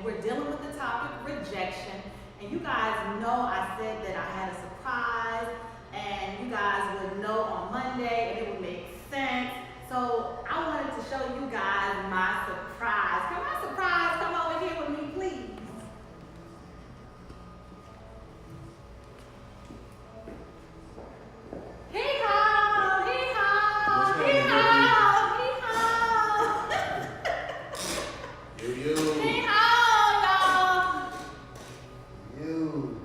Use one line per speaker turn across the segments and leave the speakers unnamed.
and we're dealing with the topic rejection. And you guys know I said that I had a surprise, and you guys would know on Monday, and it would make sense. So I wanted to show you guys my surprise. Can my surprise come over here with me, please? Hee-haw, hee-haw, hee-haw, hee-haw.
You.
Hee-haw, y'all.
You.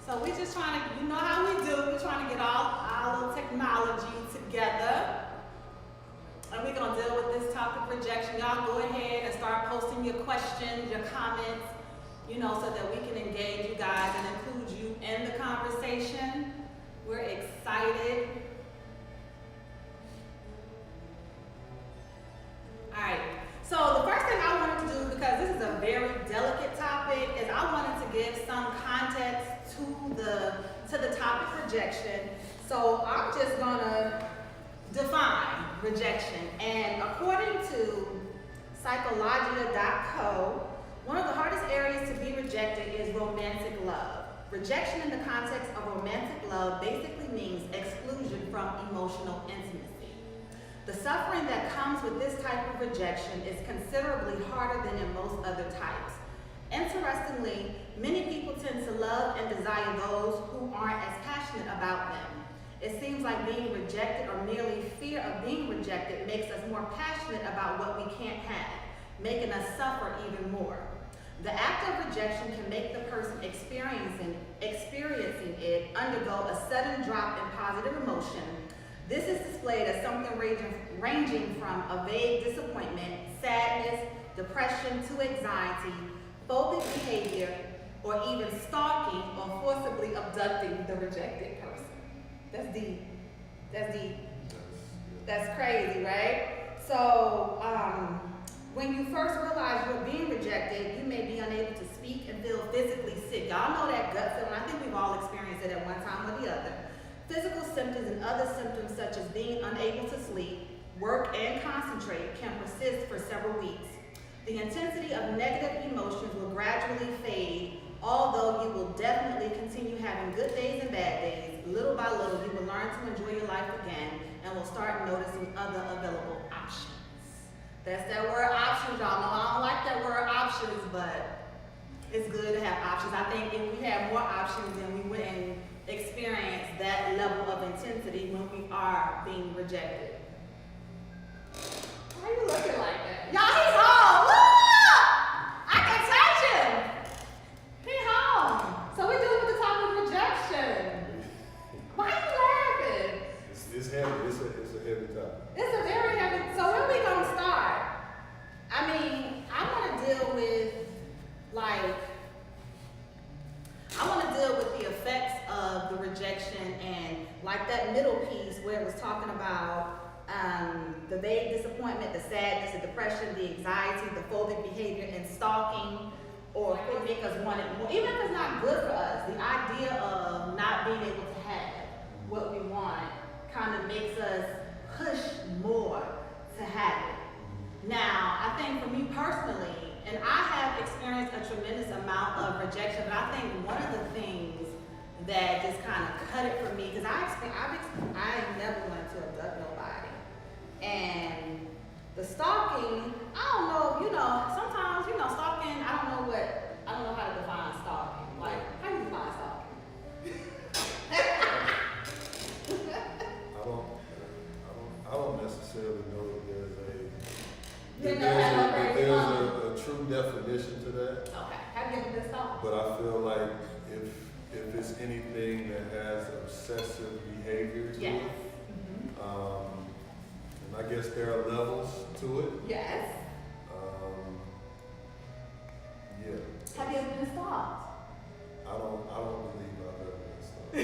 So we're just trying to, you know how we do, we're trying to get all our little technology together. And we're going to deal with this topic, rejection. Y'all go ahead and start posting your questions, your comments, you know, so that we can engage you guys and include you in the conversation. We're excited. All right. So the first thing I wanted to do, because this is a very delicate topic, is I wanted to give some context to the topic rejection. So I'm just gonna define rejection. And according to psychologia.co, one of the hardest areas to be rejected is romantic love. Rejection in the context of romantic love basically means exclusion from emotional intimacy. The suffering that comes with this type of rejection is considerably harder than in most other types. Interestingly, many people tend to love and desire those who aren't as passionate about them. It seems like being rejected or merely fear of being rejected makes us more passionate about what we can't have, making us suffer even more. The act of rejection can make the person experiencing it undergo a sudden drop in positive emotion. This is displayed as something ranging from a vague disappointment, sadness, depression to anxiety, phobic behavior, or even stalking or forcibly abducting the rejected person. That's deep. That's deep. That's crazy, right? So, when you first realize you're being rejected, you may be unable to speak and feel physically sick. Y'all know that gut feeling. I think we've all experienced it at one time or the other. Physical symptoms and other symptoms such as being unable to sleep, work, and concentrate can persist for several weeks. The intensity of negative emotions will gradually fade, although you will definitely continue having good days and bad days. Little by little, you will learn to enjoy your life again and will start noticing other available options. That's that word options, y'all know. I don't like that word options, but it's good to have options. I think if we had more options, then we wouldn't experience that level of intensity when we are being rejected. Why are you looking like that? Y'all, he's home. Look! I can touch him. He's home. So we're dealing with the topic of rejection. Why are you laughing?
It's heavy. It's a heavy topic.
It's a very heavy. So when we gonna start? I mean, I want to deal with the effects of the rejection and like that middle piece where it was talking about the vague disappointment, the sadness, the depression, the anxiety, the phobic behavior, and stalking, or it make us want it more. Even if it's not good for us, the idea of not being able to have what we want kind of makes us push more to have it. Now, I think for me personally, and I have experienced a tremendous amount of rejection, but I think one of the things that just kind of cut it for me, because I never wanted to abduct nobody. And the stalking, I don't know, sometimes, stalking, I don't know how to define stalking. Like, how do you define stalking?
I don't necessarily know if there's a true definition to that.
Okay. Have you ever been stalked?
But I feel like if it's anything that has obsessive behavior to it, and I guess there are levels to it.
Yes.
Yeah.
Have you ever been stalked?
I don't believe I've ever been stalked.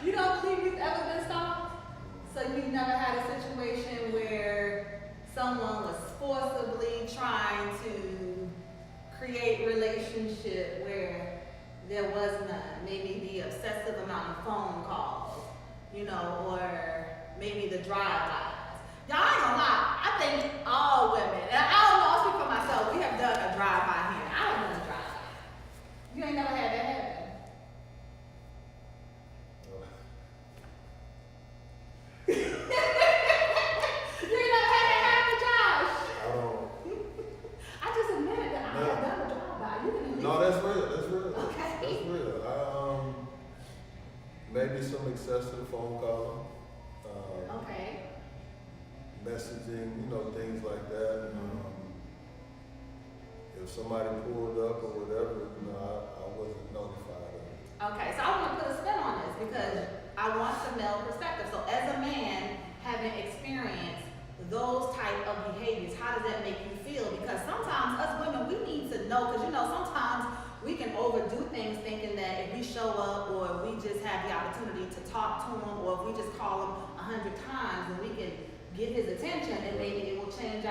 You don't believe you've ever been stalked? So you've never had a situation where someone was forcibly trying to create relationship where there was none. Maybe the obsessive amount of phone calls, or maybe the drive-bys. Y'all ain't gonna lie,
and things like that. If somebody pulled up or whatever, I wasn't notified of it.
Okay, so I want to put a spin on this because I want the male perspective. So as a man, having experienced those type of behaviors, how does that make you feel? Because sometimes us women, we need to know, because sometimes we can overdo things thinking that if we show up or if we just have the opportunity to talk to him or if we just call him 100 times and we can get his attention and maybe it will change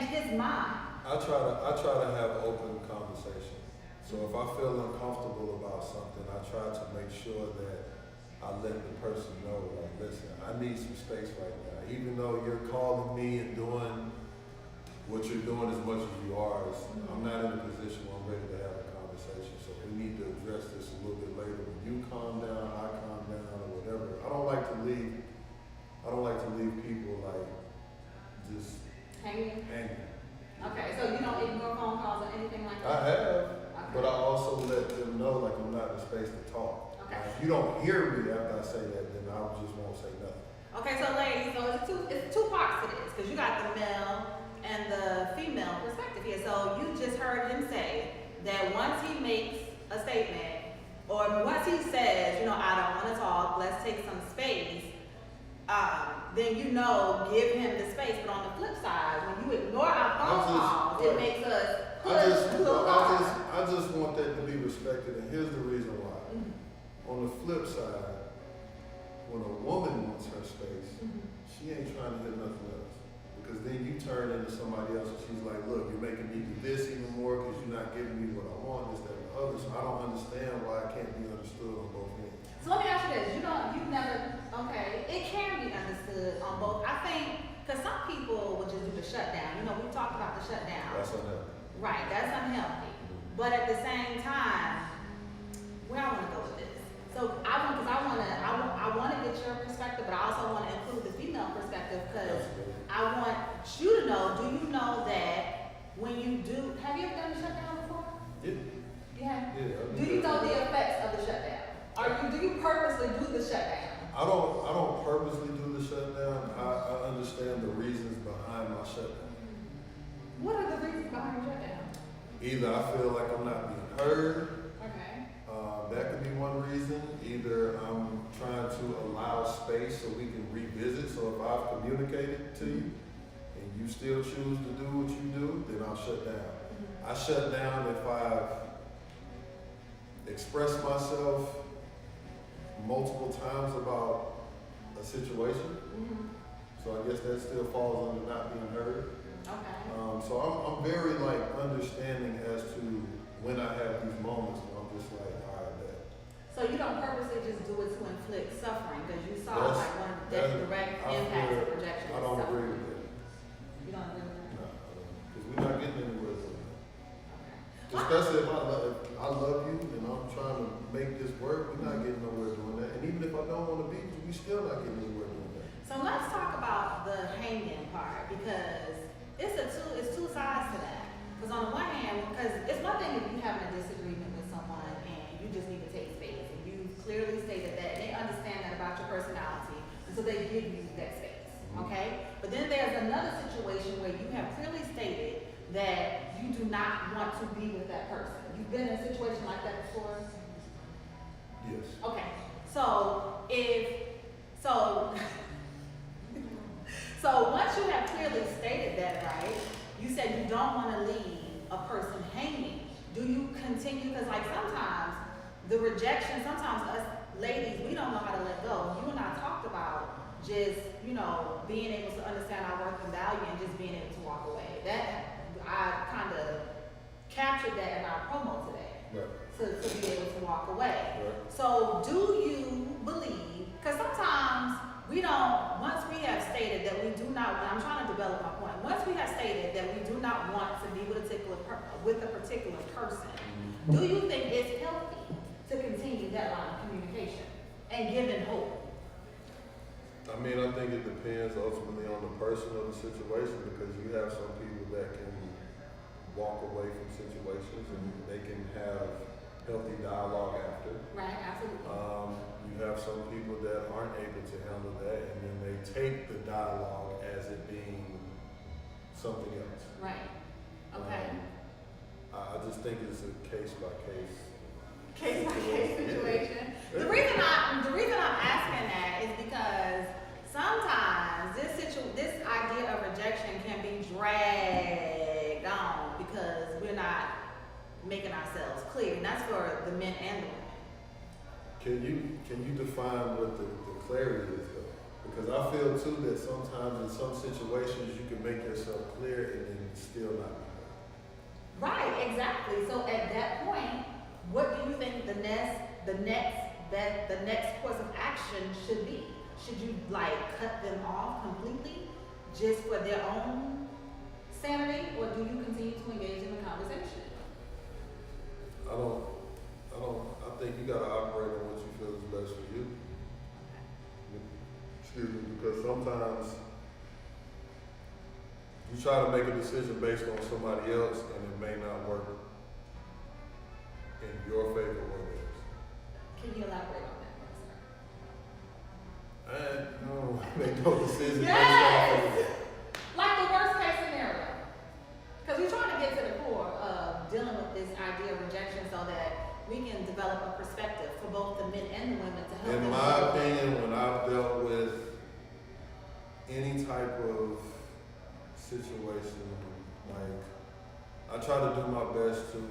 his mind.
I try to have open conversation. So if I feel uncomfortable about something, I try to make sure that I let the person know, like, listen, I need some space right now. Even though you're calling me and doing what you're doing as much as you are, I'm not in a position where I'm ready to have a conversation. So we need to address this a little bit later. When you calm down, I calm down, or whatever. I don't like to leave people like just
Hanging?
hanging.
Okay, so you don't ignore phone calls or anything like
I
that?
have,
Okay.
but I also let them know like I'm not in a space to talk.
Okay.
If you don't hear me after I say that, then I just won't say nothing.
Okay, so ladies, it's two parts to this, because you got the male and the female perspective here. So you just heard him say that once he makes a statement, or once he says, I don't want to talk, let's take some space, then give him the space. But on the flip side, when you ignore our phone calls, it makes us push a little harder.
I just want that to be respected, and here's the reason why. On the flip side, when a woman wants her space, she ain't trying to hear nothing else. Because then you turn into somebody else and she's like, look, you're making me do this even more because you're not giving me what I want, this, that, and the other. So I don't understand why it can't be understood on both ends.
So let me ask you this. It can be understood on both. I think, because some people will just do the shutdown. We talked about the shutdown.
That's unhealthy.
Right, that's unhealthy. But at the same time, where I want to go with this. So I want to get your perspective, but I also want to include the female perspective because I want you to know, do you know that when you do, have you ever done a shutdown before?
Yeah.
Yeah.
Yeah.
Do you know the effects of the shutdown? Do you purposely do the shutdown?
I don't purposely do the shutdown. I understand the reasons behind my shutdown.
What are the reasons behind your shutdown?
Either I feel like I'm not being heard.
Okay.
That could be one reason. Either I'm trying to allow space so we can revisit. So if I've communicated to you and you still choose to do what you do, then I'll shut down. I shut down if I've expressed myself multiple times about a situation. So I guess that still falls under not being heard.
Okay.
So I'm very understanding as to when I have these moments where I'm just like, all right, that.
So you don't purposely just do it to inflict suffering because you saw
That's-
one of the direct impacts of rejection.
I don't agree with that.
You don't agree with that?
No, because we're not getting anywhere with that.
Okay.
Especially if I love you and I'm trying to make this work, we're not getting nowhere doing that. And even if I don't want to be with you, we still not getting anywhere doing that.
So let's talk about the hanging part because it's two sides to that. Because on the one hand, because it's one thing if you having a disagreement with someone and you just need to take space and you clearly stated that and they understand that about your personality and so they give you that space, okay? But then there's another situation where you have clearly stated that you do not want to be with that person. You've been in a situation like that before?
Yes.
Okay, so so once you have clearly stated that, right, you said you don't want to leave a person hanging. Do you continue, because sometimes the rejection, sometimes us ladies, we don't know how to let go. You and I talked about just, being able to understand our worth and value and just being able to walk away. That, I kind of captured that in our promo today.
Right.
To be able to walk away.
Right.
So do you believe, because sometimes once we have stated that we do not, and I'm trying to develop my point, once we have stated that we do not want to be with a particular person, do you think it's healthy to continue that line of communication and giving hope?
I mean, I think it depends ultimately on the person or the situation because you have some people that can walk away from situations and they can have healthy dialogue after.
Right, absolutely.
You have some people that aren't able to handle that and then they take the dialogue as it being something else.
Right. Okay.
I just think it's a case by case
Situation. The reason I'm asking that is because sometimes this idea of rejection can be dragged on because we're not making ourselves clear, and that's for the men and the women.
Can you define what the clarity is though? Because I feel too that sometimes in some situations you can make yourself clear and then still not be heard.
Right, exactly. So at that point, what do you think the next course of action should be? Should you like cut them off completely just for their own sanity, or do you continue to engage in the conversation?
I think you gotta operate on what you feel is best for you. Excuse me, because sometimes you try to make a decision based on somebody else and it may not work in your favor or theirs.
Can you elaborate on that, sir?
And no, make no decision
Yes!
based on
Like the worst case scenario. Because we're trying to get to the core of dealing with this idea of rejection so that we can develop a perspective for both the men and the women to help them.
In my opinion, when I've dealt with any type of situation, like, I try to do my best to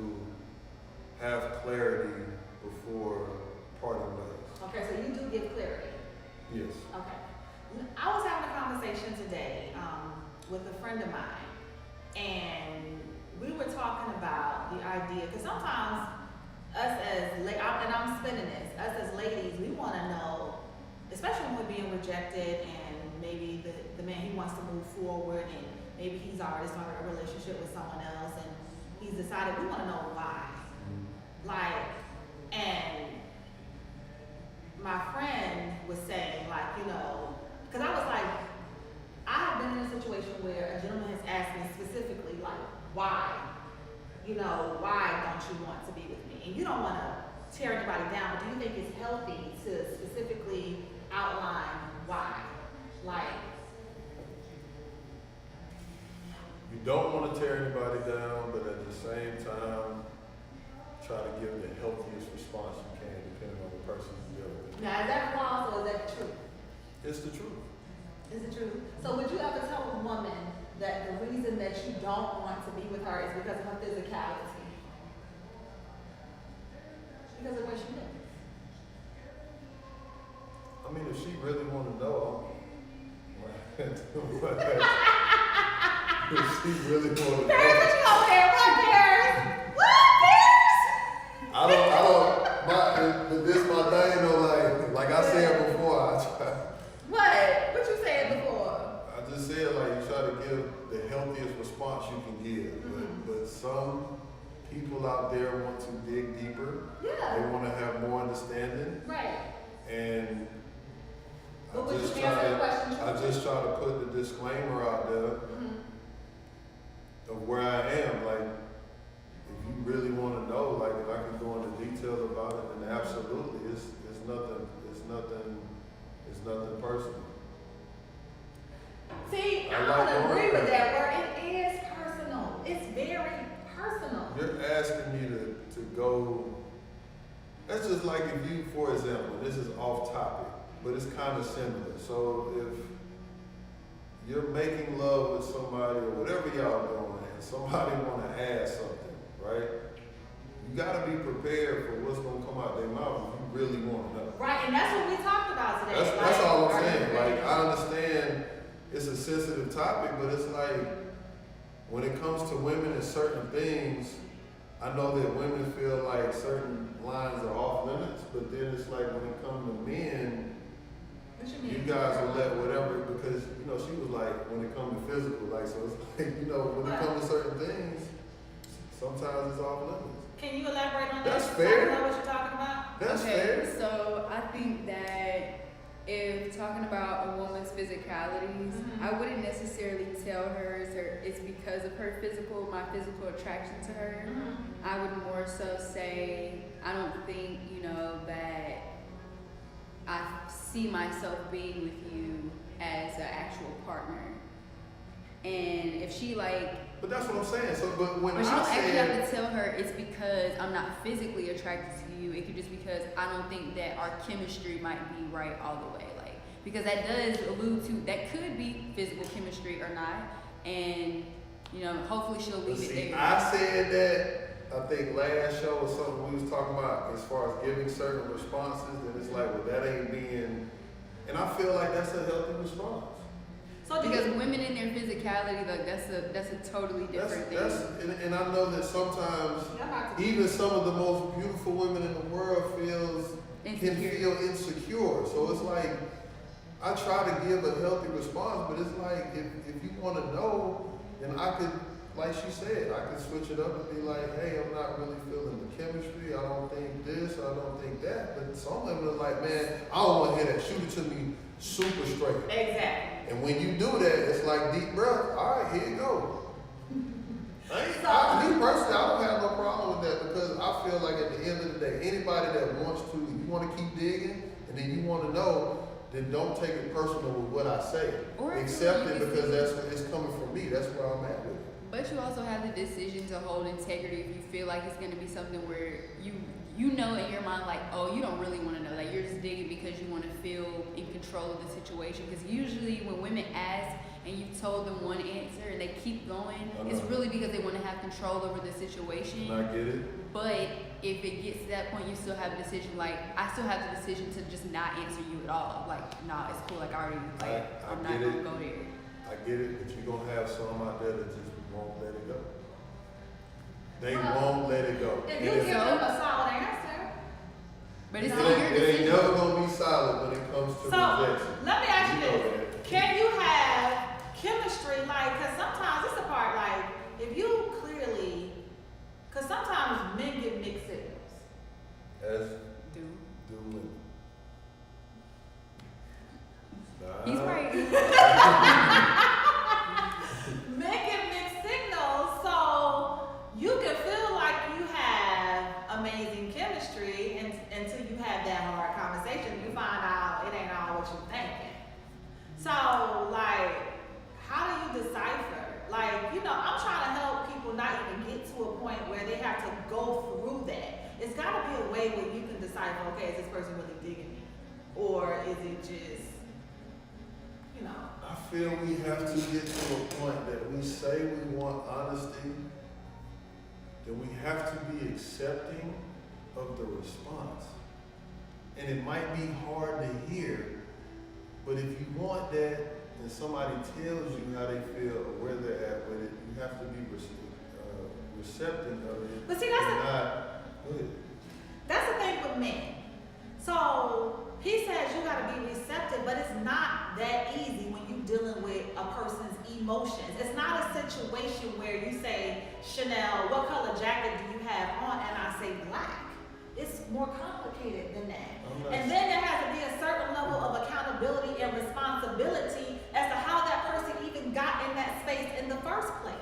have clarity before parting ways.
Okay, so you do give clarity.
Yes.
Okay. I was having a conversation today with a friend of mine, and we were talking about the idea, because sometimes us as, and I'm spinning this, us as ladies, we want to know, especially when we're being rejected and maybe the man, he wants to move forward and maybe he's already started a relationship with someone else and he's decided, we want to know why. Like, and my friend was saying, like, you know, because I was like, I have been in a situation where a gentleman has asked me specifically, like, why? You know, why don't you want to be with me? And you don't want to tear anybody down, but do you think it's healthy to specifically outline why? Like,
You don't want to tear anybody down, but at the same time, try to give the healthiest response you can, depending on the person you're dealing with.
now is that false or is that the truth?
It's the truth.
Is it true? So would you ever tell a woman that the reason that you don't want to be with her is because of her physicality? Because of what she does?
I mean, if she really want to know, if she really want to know.
Paris, what you over there? What, Paris? What, Paris?
But this my thing though, like I said before, I try.
What you said before?
I just said, like, you try to give the healthiest response you can give. But some people out there want to dig deeper.
Yeah.
They want to have more understanding.
Right.
And
But would you answer the question
I just try to put the disclaimer out there of where I am. Like, if you really want to know, like, if I can go into detail about it, then absolutely, it's nothing personal.
See,
I
I
like
don't agree
going
with
there.
that word. It is personal. It's very personal.
You're asking me to go. That's just like if you, for example, this is off topic, but it's kind of similar. So if you're making love with somebody or whatever y'all doing, and somebody want to add something, right? You gotta be prepared for what's gonna come out their mouth if you really want to know.
Right, and that's what we talked about today.
That's all I'm saying. Like, I understand it's a sensitive topic, but it's like when it comes to women and certain things, I know that women feel like certain lines are off limits, but then it's like when it comes to men,
What you mean?
you guys will let whatever, because, you know, she was like, when it comes to physical, like, so it's like, you know, when it comes to certain things, sometimes it's off limits.
Can you elaborate on that?
That's fair.
You know what you're talking about?
That's
Okay,
fair.
so I think that if talking about a woman's physicalities,
Mhm.
I wouldn't necessarily tell her it's because of her my physical attraction to her.
Mhm.
I would more so say, I don't think, that I see myself being with you as an actual partner. And if she like,
But that's what I'm saying. So, but when
but she
I
don't actually have
said,
to tell her it's because I'm not physically attracted to you. It could just because I don't think that our chemistry might be right all the way. Like, because that does allude to that could be physical chemistry or not. And, you know, hopefully she'll leave it there.
I said that, I think last show or something we was talking about as far as giving certain responses, and it's like, well, that ain't being, and I feel like that's a healthy response.
So
Because women in their physicality, like that's a totally different thing.
And I know that sometimes even some of the most beautiful women in the world can feel insecure. So it's like I try to give a healthy response, but it's like if you want to know, then I could, like she said, I could switch it up and be like, hey, I'm not really feeling the chemistry. I don't think this. I don't think that. But some women are like, man, I don't want to hear that. Shoot it to me super straight.
Exactly.
And when you do that, it's like deep breath. All right, here you go. Me personally, I don't have no problem with that because I feel like at the end of the day, anybody that wants to, if you want to keep digging and then you want to know, then don't take it personal with what I say.
Or
accept it because it's coming from me. That's where I'm at with it.
But you also have the decision to hold integrity if you feel like it's going to be something where you know in your mind, like, oh, you don't really want to know. Like, you're just digging because you want to feel in control of the situation. Because usually when women ask and you've told them one answer and they keep going, it's really because they want to have control over the situation.
And I get it.
But if it gets to that point, you still have a decision. Like, I still have the decision to just not answer you at all. Like, nah, it's cool. Like, I already, like, I'm not going to go there.
I get it, but you're going to have some out there that just won't let it go. They won't let it go.
If you give them a solid answer.
But it's
It
still your
ain't
decision.
never going to be solid when it comes to rejection.
Let me ask you
know
this.
that.
Can you have chemistry, like, because sometimes it's a part, like, if you clearly, because sometimes men get mixed signals.
As
Do.
women.
He's right.
Men get mixed signals, so you can feel like you have amazing chemistry until you have that hard conversation. You find out it ain't all what you're thinking. So, like, how do you decipher? Like, you know, I'm trying to help people not even get to a point where they have to go through that. It's got to be a way where you can decipher, okay, is this person really digging me? Or is it just, you know?
I feel we have to get to a point that we say we want honesty, that we have to be accepting of the response. And it might be hard to hear, but if you want that and somebody tells you how they feel or where they're at with it, you have to be receptive of it.
But see, that's the thing with men. So he says you gotta be receptive, but it's not that easy when you're dealing with a person's emotions. It's not a situation where you say, Chanel, what color jacket do you have on? And I say black. It's more complicated than that. And then there has to be a certain level of accountability and responsibility as to how that person even got in that space in the first place.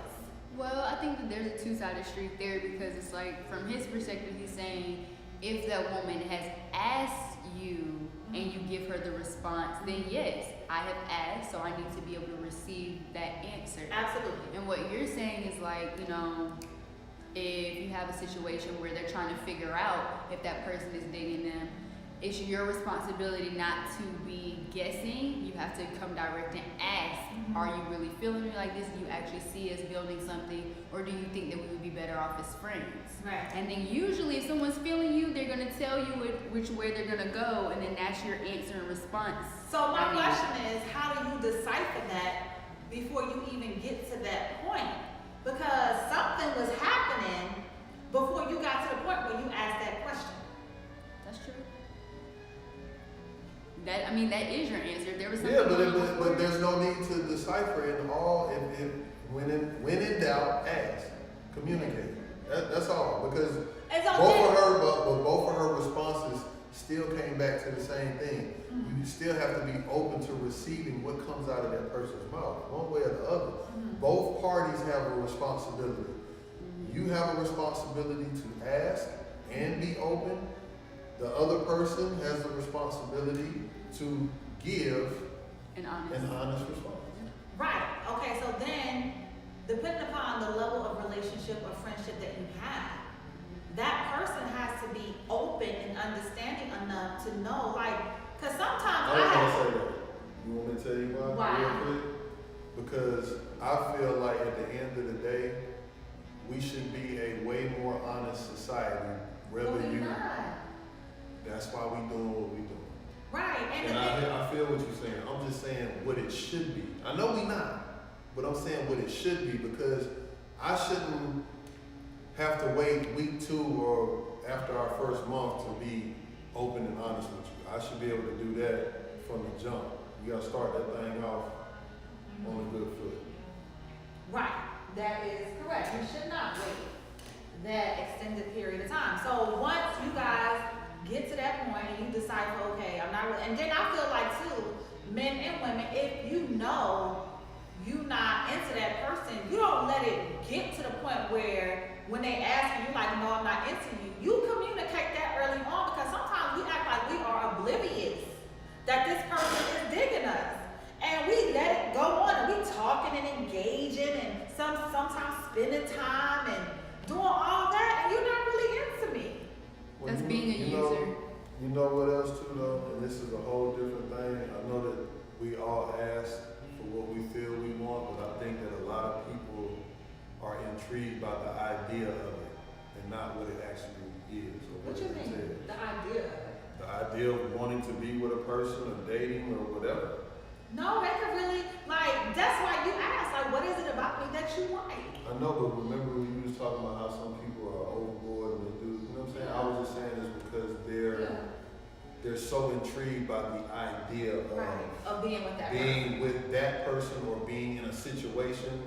Well, I think that there's a two-sided street there because it's like, from his perspective, he's saying if that woman has asked you and you give her the response, then yes, I have asked, so I need to be able to receive that answer.
Absolutely.
And what you're saying is like, you know, if you have a situation where they're trying to figure out if that person is digging them, it's your responsibility not to be guessing. You have to come direct and ask, are you really feeling me like this? Do you actually see us building something? Or do you think that we would be better off as friends?
Right.
And then usually if someone's feeling you, they're going to tell you which way they're going to go. And then that's your answer and response.
So my question is, how do you decipher that before you even get to that point? Because something was happening before you got to the point where you asked that question.
That's true. That is your answer. There was something.
Yeah, but there's no need to decipher it all. When in doubt, ask, communicate. That's all. Because both of her responses still came back to the same thing. You still have to be open to receiving what comes out of that person's mouth, one way or the other. Both parties have a responsibility. You have a responsibility to ask and be open. The other person has the responsibility to give
an honest
response.
Right. Okay, so then, depending upon the level of relationship or friendship that you have, that person has to be open and understanding enough to know, like, because sometimes
I
I
don't
have.
want to say that. You want me to tell you why?
Why?
Real quick? Because I feel like at the end of the day, we should be a way more honest society. Whether
Well,
you,
we're not.
that's why we doing what we doing.
Right, and
And
the thing,
I feel what you're saying. I'm just saying what it should be. I know we not, but I'm saying what it should be because I shouldn't have to wait week 2 or after our first month to be open and honest with you. I should be able to do that from the jump. You gotta start that thing off on a good foot.
right, that is correct. You should not wait that extended period of time. So once you guys get to that point and you decide, okay, I'm not really, and then I feel like too, men and women, if you know you're not into that person, you don't let it get to the point where when they ask you, you're like, no, I'm not into you. You communicate that early on because sometimes we act like we are oblivious that this person is digging us. And we let it go on and we talking and engaging and sometimes spending time and doing all that and you're not really into me.
Well,
That's being a user.
You know what else too though, and this is a whole different thing. I know that we all ask for what we feel we want, but I think that a lot of people are intrigued by the idea of it and not what it actually is. Or
What you
it
mean?
entails.
The idea of it.
The idea of wanting to be with a person or dating or whatever.
No, they could really, like, that's why you ask, like, what is it about me that you like?
I know, but remember when you was talking about how some people are overboard and they do, you know what I'm saying? I was just saying this because they're so intrigued by the idea of
Of being with that
being with that person or being in a situation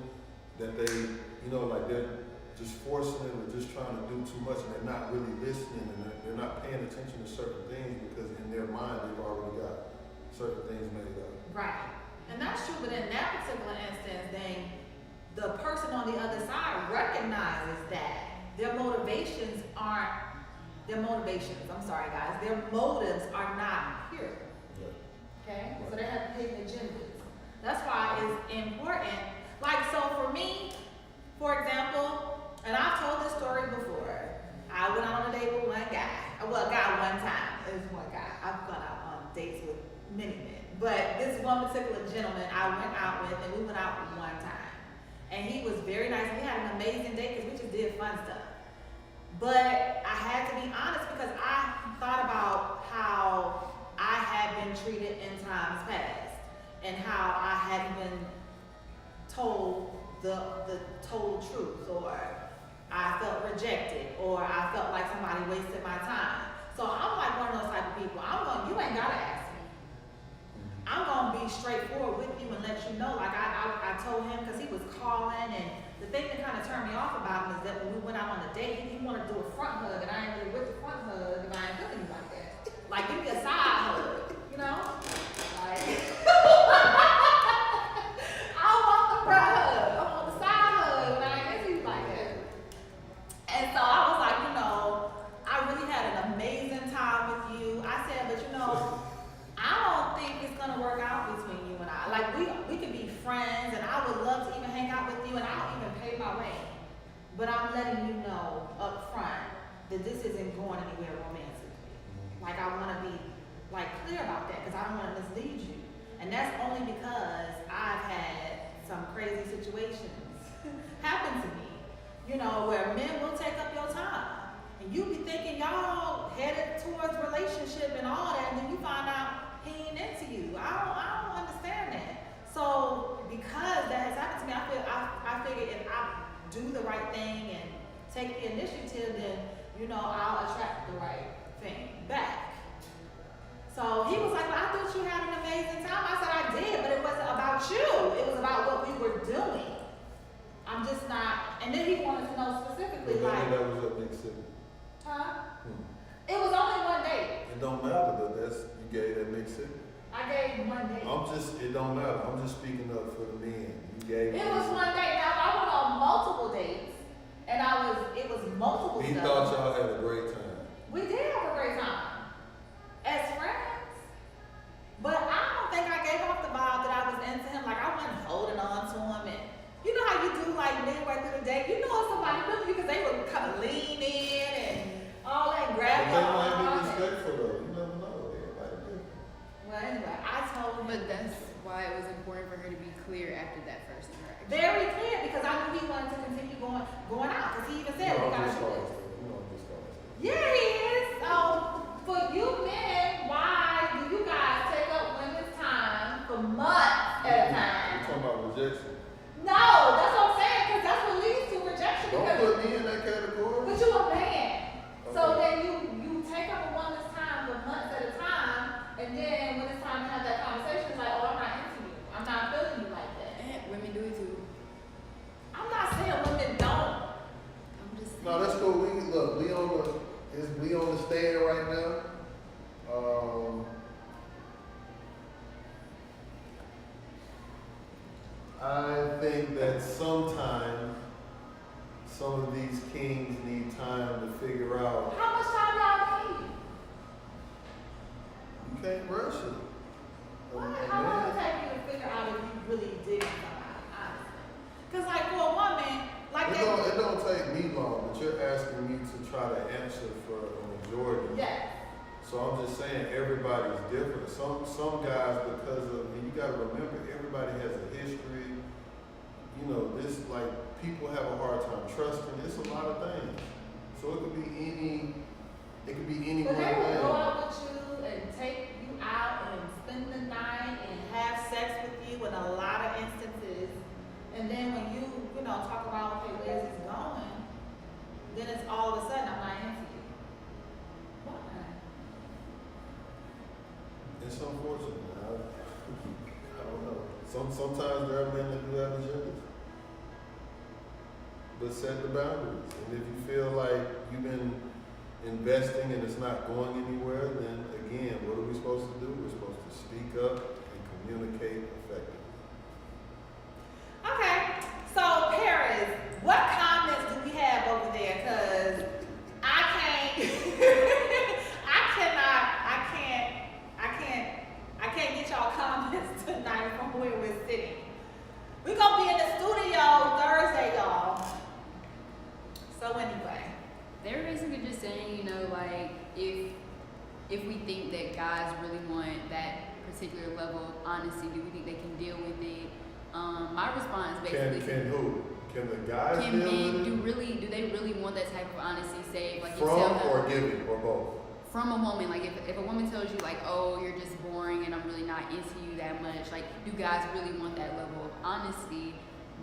that they, you know, like they're just forcing it or just trying to do too much and they're not really listening and they're not paying attention to certain things because in their mind they've already got certain things made up.
Right. And that's true, but in that particular instance, then the person on the other side recognizes that their motivations, I'm sorry guys, their motives are not pure. Okay? So they have hidden agendas. That's why it's important. Like, so for me, for example, and I've told this story before. I went out on a date with one guy. Well, a guy one time. It was one guy. I've gone out on dates with many men. But this one particular gentleman I went out with, and we went out one time. And he was very nice. We had an amazing day because we just did fun stuff. But I had to be honest because I thought about how I had been treated in times past and how I hadn't been told the total truth, or I felt rejected, or I felt like somebody wasted my time. So I'm like one of those type of people. You ain't gotta ask me. I'm gonna be straightforward with you and let you know. Like I told him because he was calling, and the thing that kind of turned me off about him is that when we went out on a date, he wanted to do a front hug, and I ain't really with the front hug, and I ain't feeling like that. Like give me a side hug, you know? Like I don't want the front hug. I want the side hug, and I ain't into you like that. And so I was like, I really had an amazing time with you. I said, but I don't think it's gonna work out between you and I. Like we could be friends and I would love to even hang out with you and I don't even pay my way. But I'm letting you know up front that this isn't going anywhere romantically. Like I wanna be clear about that because I don't wanna mislead you. And that's only because I've had some crazy situations happen to me. Where men will take up your time. And you be thinking y'all headed towards relationship and all that, and then you find out he ain't into you. I don't understand that. So because that has happened to me, I figured if I do the right thing and take the initiative, then I'll attract the right thing back. So he was like, well, I thought you had an amazing time. I said I did, but it wasn't about you. It was about what we were doing. I'm just not. And then he wanted to know specifically,
That was a big city.
Huh? It was only one date.
It don't matter though. You gave that big city.
I gave one date.
It don't matter. I'm just speaking up for the men. You gave.
It was one date. Now I went on multiple dates, and it was multiple.
He
stuff.
thought y'all had a great time.
We did have a great time as friends, but I don't think I gave off the vibe that I was into him. Like I wasn't holding on to him like midway through the day, you know if somebody feeling you because they would kind of lean in and all that and grab
But
your
they might be
arm.
respectful though. You never know. Everybody different.
Well, anyway, I told him.
But that's why it was important for her to be clear after that first interaction.
Very clear because I knew he wanted to continue going out because he even said we gotta do this. Yeah, he is. So for you men, why do you guys take up women's time for months at a time?
You talking about rejection?
No, that's what I'm saying because that's what leads to rejection.
Don't
Because
put me in that category.
but you a man, so
Okay.
then you take up a woman's time for months at a time, and then when it's time to have that conversation, it's like, oh, I'm not into you. I'm not feeling you like that.
And women do it too.
I'm not saying women don't.
I'm just saying.
No, that's cool. We on the stand right now. I think that sometimes some of these kings need time to figure out.
How much time y'all need?
You can't rush it.
How long would it take you to figure out if you really dig somebody, honestly? Because like for a woman, like
It don't take me long, but you're asking me to try to answer for a majority.
yes.
So I'm just saying everybody's different. Some guys, because of, and you gotta remember, everybody has a history. You know, this like people have a hard time trusting. It's a lot of things. So it could be any
But
one
they will
thing.
go out with you and take you out and spend the night and have sex with you in a lot of instances. And then when you talk about, okay, where's this going? Then it's all of a sudden, I'm not into you. Why?
It's unfortunate. I don't know. Sometimes there are men that do have agendas. But set the boundaries. And if you feel like you've been investing and it's not going anywhere, then again, what are we supposed to do? We're supposed to speak up and communicate effectively.
Okay, so Paris, what comments do we have over there? Because I can't get y'all comments tonight from where we're sitting. We're gonna be in the studio Thursday, y'all. So anyway,
they're basically just saying, like if we think that guys really want that particular level of honesty, do we think they can deal with it? My response basically
Can who? Can the guys
can
deal
men
with it?
do they really want that type of honesty? Say like you
From
tell them
or giving or both?
from a woman, like if a woman tells you like, oh, you're just boring and I'm really not into you that much, like do guys really want that level of honesty?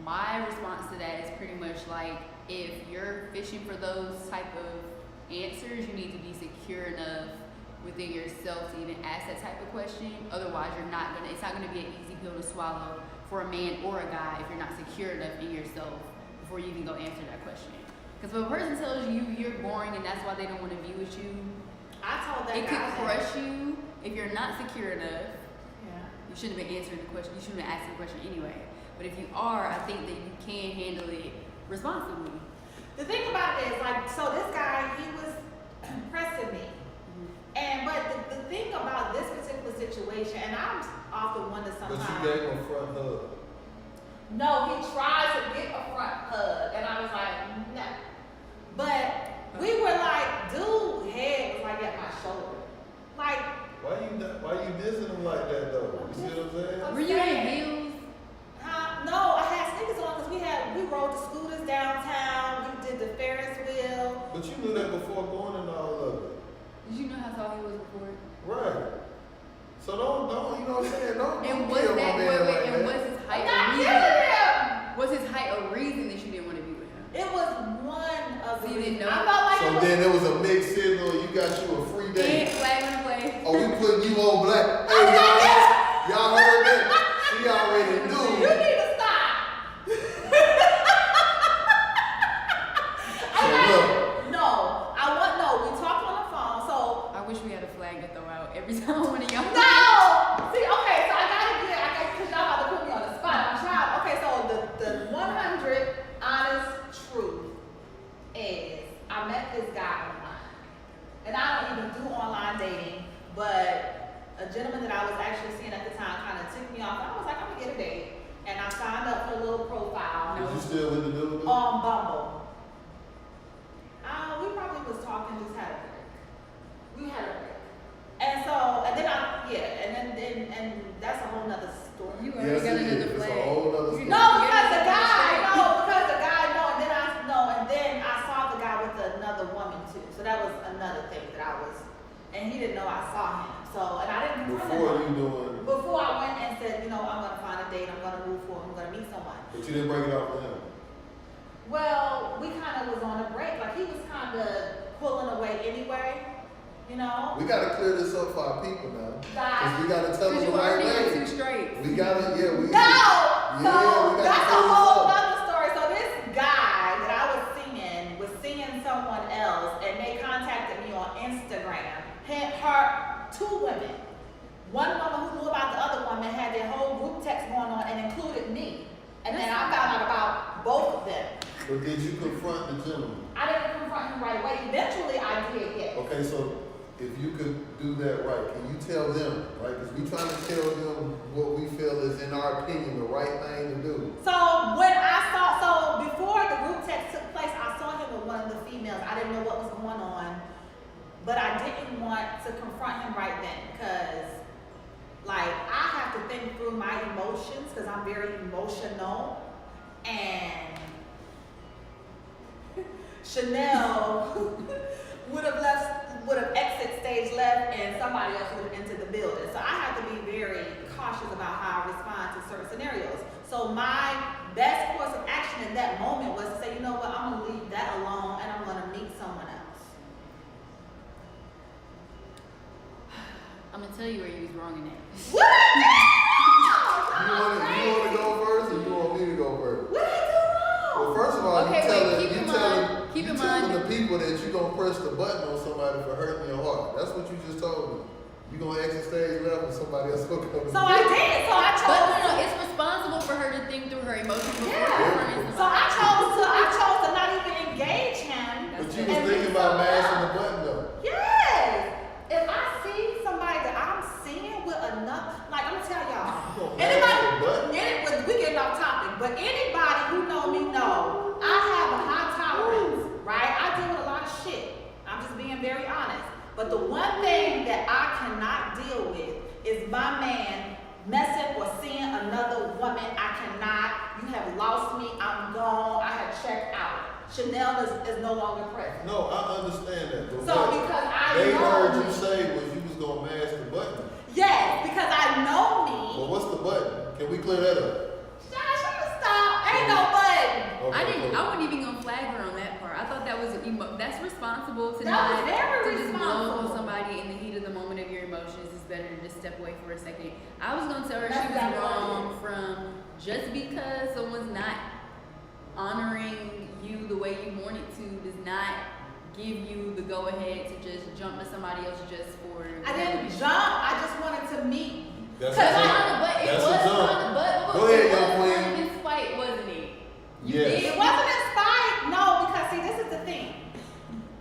My response to that is pretty much like, if you're fishing for those type of answers, you need to be secure enough within yourself to even ask that type of question. Otherwise, it's not gonna be an easy pill to swallow for a man or a guy if you're not secure enough in yourself before you can go answer that question. Because if a person tells you you're boring and that's why they don't want to be with you,
I told that
it
guy
could
that.
crush you if you're not secure enough.
Yeah.
You shouldn't have been answering the question. You shouldn't have asked the question anyway. But if you are, I think that you can handle it responsibly.
The thing about it is, like, so this guy, he was pressing me. But the thing about this particular situation, and I'm often wonder sometimes.
But you gave him a front hug.
No, he tried to get a front hug, and I was like, no. But we were like, dude, head was like at my shoulder. Like,
Why you dissing him like that though? You see what I'm saying?
Were you in heels?
No, I had sneakers on because we rode the scooters downtown, we did the Ferris wheel.
But you knew that before going into all of it.
Did you know how tall he was before?
Right. So don't, you know what I'm saying? Don't
And was
kill my
that
man like
and
that.
was his height
I'm not
a reason?
killing him.
Was his height a reason that you didn't want to be with him?
It was one of the
So you didn't know?
I felt like
So
it was,
then it was a mixed signal, you got you a free
And
day.
flag on the play.
Oh, we putting you on black. Hey, y'all heard that? She already
you
knew.
need to stop.
So look,
We talked on the phone, so
I wish we had a flag to throw out every time one of y'all.
no! See, okay, so because y'all about to put me on the spot. I'm trying. Okay, so the 100 honest truth is I met this guy online. And I don't even do online dating, but a gentleman that I was actually seeing at the time kind of took me off. And I was like, I'm gonna get a date. And I signed up for a little profile.
did you still with the dude?
On Bumble. We probably was talking, just had a break. We had a break. And so, and then and that's a whole nother story.
You already got another
It's
flag.
a whole other story.
No, because the guy, and then I saw the guy with another woman too. So that was another thing that I was, and he didn't know I saw him. So, and I didn't Before I went and said, I'm gonna find a date, I'm gonna move forward, I'm gonna meet someone.
But you didn't break it off with him.
Well, we kind of was on a break. Like he was kind of pulling away anyway,
We gotta clear this up for our people now.
Guys,
Cause we gotta tell them
Because
the
you
right
already on
way.
two straight.
We gotta,
No!
we
So
gotta
that's a
clear this
whole
up.
other story. So this guy that I was seeing someone else, and they contacted me on Instagram. Her two women. One woman who knew about the other woman had their whole group text going on and included me. And then I found out about both of them.
But did you confront the gentleman?
I didn't confront him right away. Eventually I did, yes.
Okay, so if you could do that right, can you tell them, right? Because we trying to tell them what we feel is, in our opinion, the right thing to do.
So before the group text took place, I saw him with one of the females. I didn't know what was going on, but I didn't want to confront him right then because, like, I have to think through my emotions because I'm very emotional, and Chanel would have exit stage left, and somebody else would have entered the building. So I have to be very cautious about how I respond to certain scenarios. So my best course of action in that moment was to say, you know what, I'm gonna leave that alone and I'm gonna meet someone else.
I'm gonna tell you where you was wrong in that.
What did I
You want to go first, or you want me to go first?
do? What did I do wrong?
Well, first of all,
Okay,
you
wait,
telling
keep in mind.
the people that you gonna press the button on somebody for hurting your heart. That's what you just told me. You gonna exit stage left and somebody else will come.
So I did. So I chose.
But no, it's responsible for her to think through her emotions before
Yeah.
confronting
So I
somebody.
chose to not even engage him.
But you
and
was thinking
meet
about
someone
mashing
else.
the button though.
Yes. If I see somebody that I'm seeing with another, like I'm gonna tell y'all, we getting off topic, but anybody who know me know I have a high tolerance, right? I deal with a lot of shit. I'm just being very honest. But the one thing that I cannot deal with is my man messing or seeing another woman. I cannot. You have lost me. I'm gone. I have checked out. Chanel is no longer present.
No, I understand that. But
So
what
because I
they
know
heard
me.
you say was you was gonna mash the button.
Yes, because I know
Well,
me.
what's the button? Can we clear that up?
Josh, you stop. Ain't no button.
Okay,
I wasn't even gonna flag her on that part. I thought that was that's responsible to
That
not
was very
to just blow
responsible.
on somebody in the heat of the moment of your emotions. It's better to just step away for a second. I was gonna tell her
That's
she was
exactly
wrong from just because someone's not honoring you the way you want it to does not give you the go ahead to just jump to somebody else just for.
I didn't jump. I just wanted to meet.
That's
Cause
a
It was
jump.
on the butt. It
That's a
was
jump.
on the butt.
Go ahead,
It
young
was
queen.
on this fight, wasn't it? You
Yes.
did.
It wasn't inspired. No, because see, this is the thing.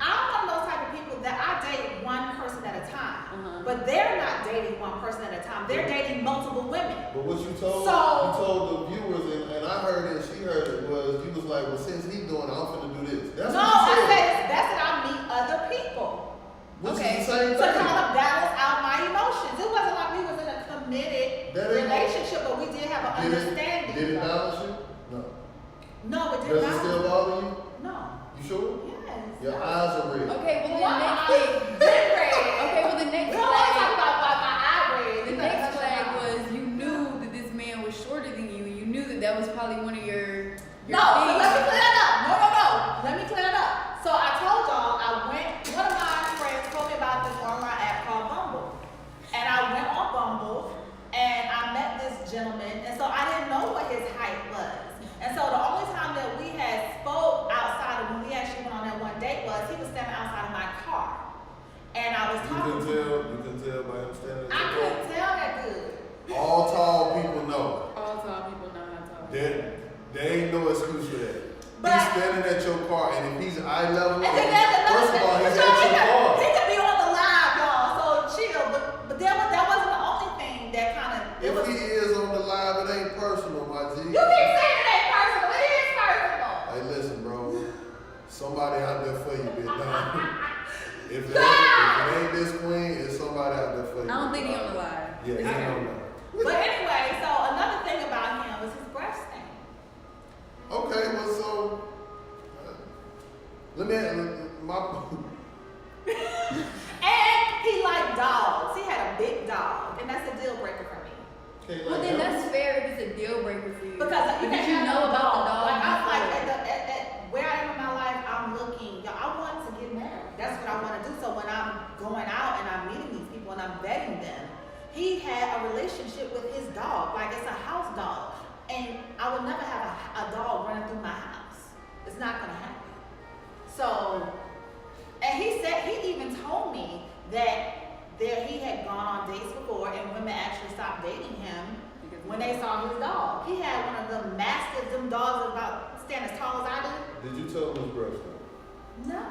I'm one of those type of people that I date one person at a time.
Uh-huh.
But they're not dating one person at a time. They're dating multiple women.
But what you told the viewers, and I heard it, she heard it, was you was like, well, since he doing it, I'm finna do this. That's
No,
what you
I
said.
said it's best that I meet other people.
Which
Okay.
is the same
To
thing.
kind of balance out my emotions. It wasn't like we was in a committed
That ain't-
relationship, but we did have an understanding.
Did it balance you? No.
No, it did
Does it
not.
still bother you?
No.
You sure?
Yes.
Your
no.
eyes are red.
Okay, well
Why
the next
my
thing.
eyes been red?
Okay, well the next
We don't want to talk
flag.
about why my eye red.
The next flag was you knew that this man was shorter than you. You knew that was probably one of your
No, so
things.
let me clear that up. No. Let me clear that up. So I told y'all one of my friends told me about this online app called Bumble. And I went on Bumble and I met this gentleman, and so I didn't know what his height was. And so the only time that we had spoke outside of when we actually went on that one date was he was standing outside of my car. And I was
You
talking
can tell by him standing
I
there.
couldn't tell that good.
All tall people know.
All tall people know how to talk.
There ain't no excuse for that.
But-
He's standing at your car, and if he's eye level,
And then there's another
first of all,
thing.
he's
So
at your car.
he could be on the live, y'all. So chill. But that wasn't the only thing that kind of.
If he is on the live, it ain't personal, my G.
You keep saying it ain't personal. It is personal.
somebody out there for you, bitch. If it ain't this queen, it's somebody out there for you.
I don't think he on the line.
Yeah, he don't know.
But anyway, so another thing about him was his breath stank.
Okay, well, so let me my.
And he liked dogs. He had a big dog, and that's a deal breaker for me.
Well, then that's fair if it's a deal breaker for you.
Because you
you
can't
know
have a
about the dog.
Like I'm like
before.
at where I am in my life, I'm looking. Y'all, I want to get married. That's what I want to do. So when I'm going out and I'm meeting these people and I'm vetting them, he had a relationship with his dog. Like it's a house dog, and I would never have a dog running through my house. It's not gonna happen. So, and he said he even told me that he had gone on dates before, and women actually stopped dating him when they saw his dog. He had one of them mastiffs, them dogs that about stand as tall as I do.
Did you tell him his breath stank?
No.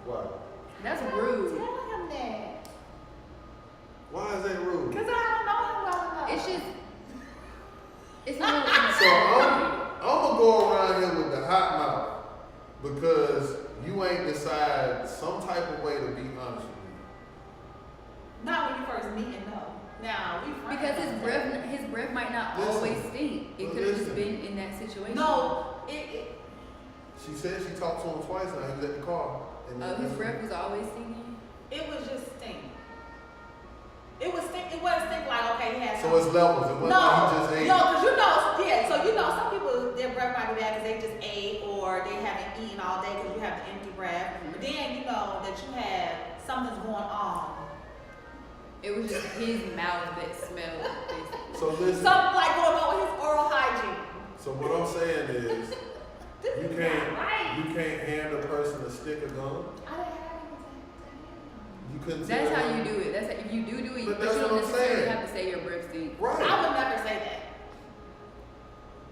Why?
That's
I
rude.
didn't tell him that.
Why is that rude?
Because I don't know him well enough.
It's just, it's a little.
So I'm gonna go around here with the hot mouth because you ain't decide some type of way to be honest with me.
Not when you first meet and know. Now, we friends.
Because his breath might not
Listen.
always stink. It could have just
Listen.
been in that situation.
No,
She said she talked to him twice now. He was at the car. And
His breath was always stinking.
it was just stink. It was stink. It wasn't stink like, okay, he had
So it's levels. It wasn't like he just ate.
No, because you know, yeah, so you know some people, their breath might be bad because they just ate or they haven't eaten all day because you have the empty breath. But then you know that you have something's going on.
It was just his mouth that smelled, basically.
So listen.
Something like going on with his oral hygiene.
So what I'm saying is,
This
you
is
can't
not right.
hand a person a stick of gum.
I didn't have anything to
You couldn't.
That's
tell
how
him-
you do it. That's how, if you do it,
But
but
that's
you don't
what I'm
necessarily
saying.
have to say your breath stinks.
Right.
I would never say that.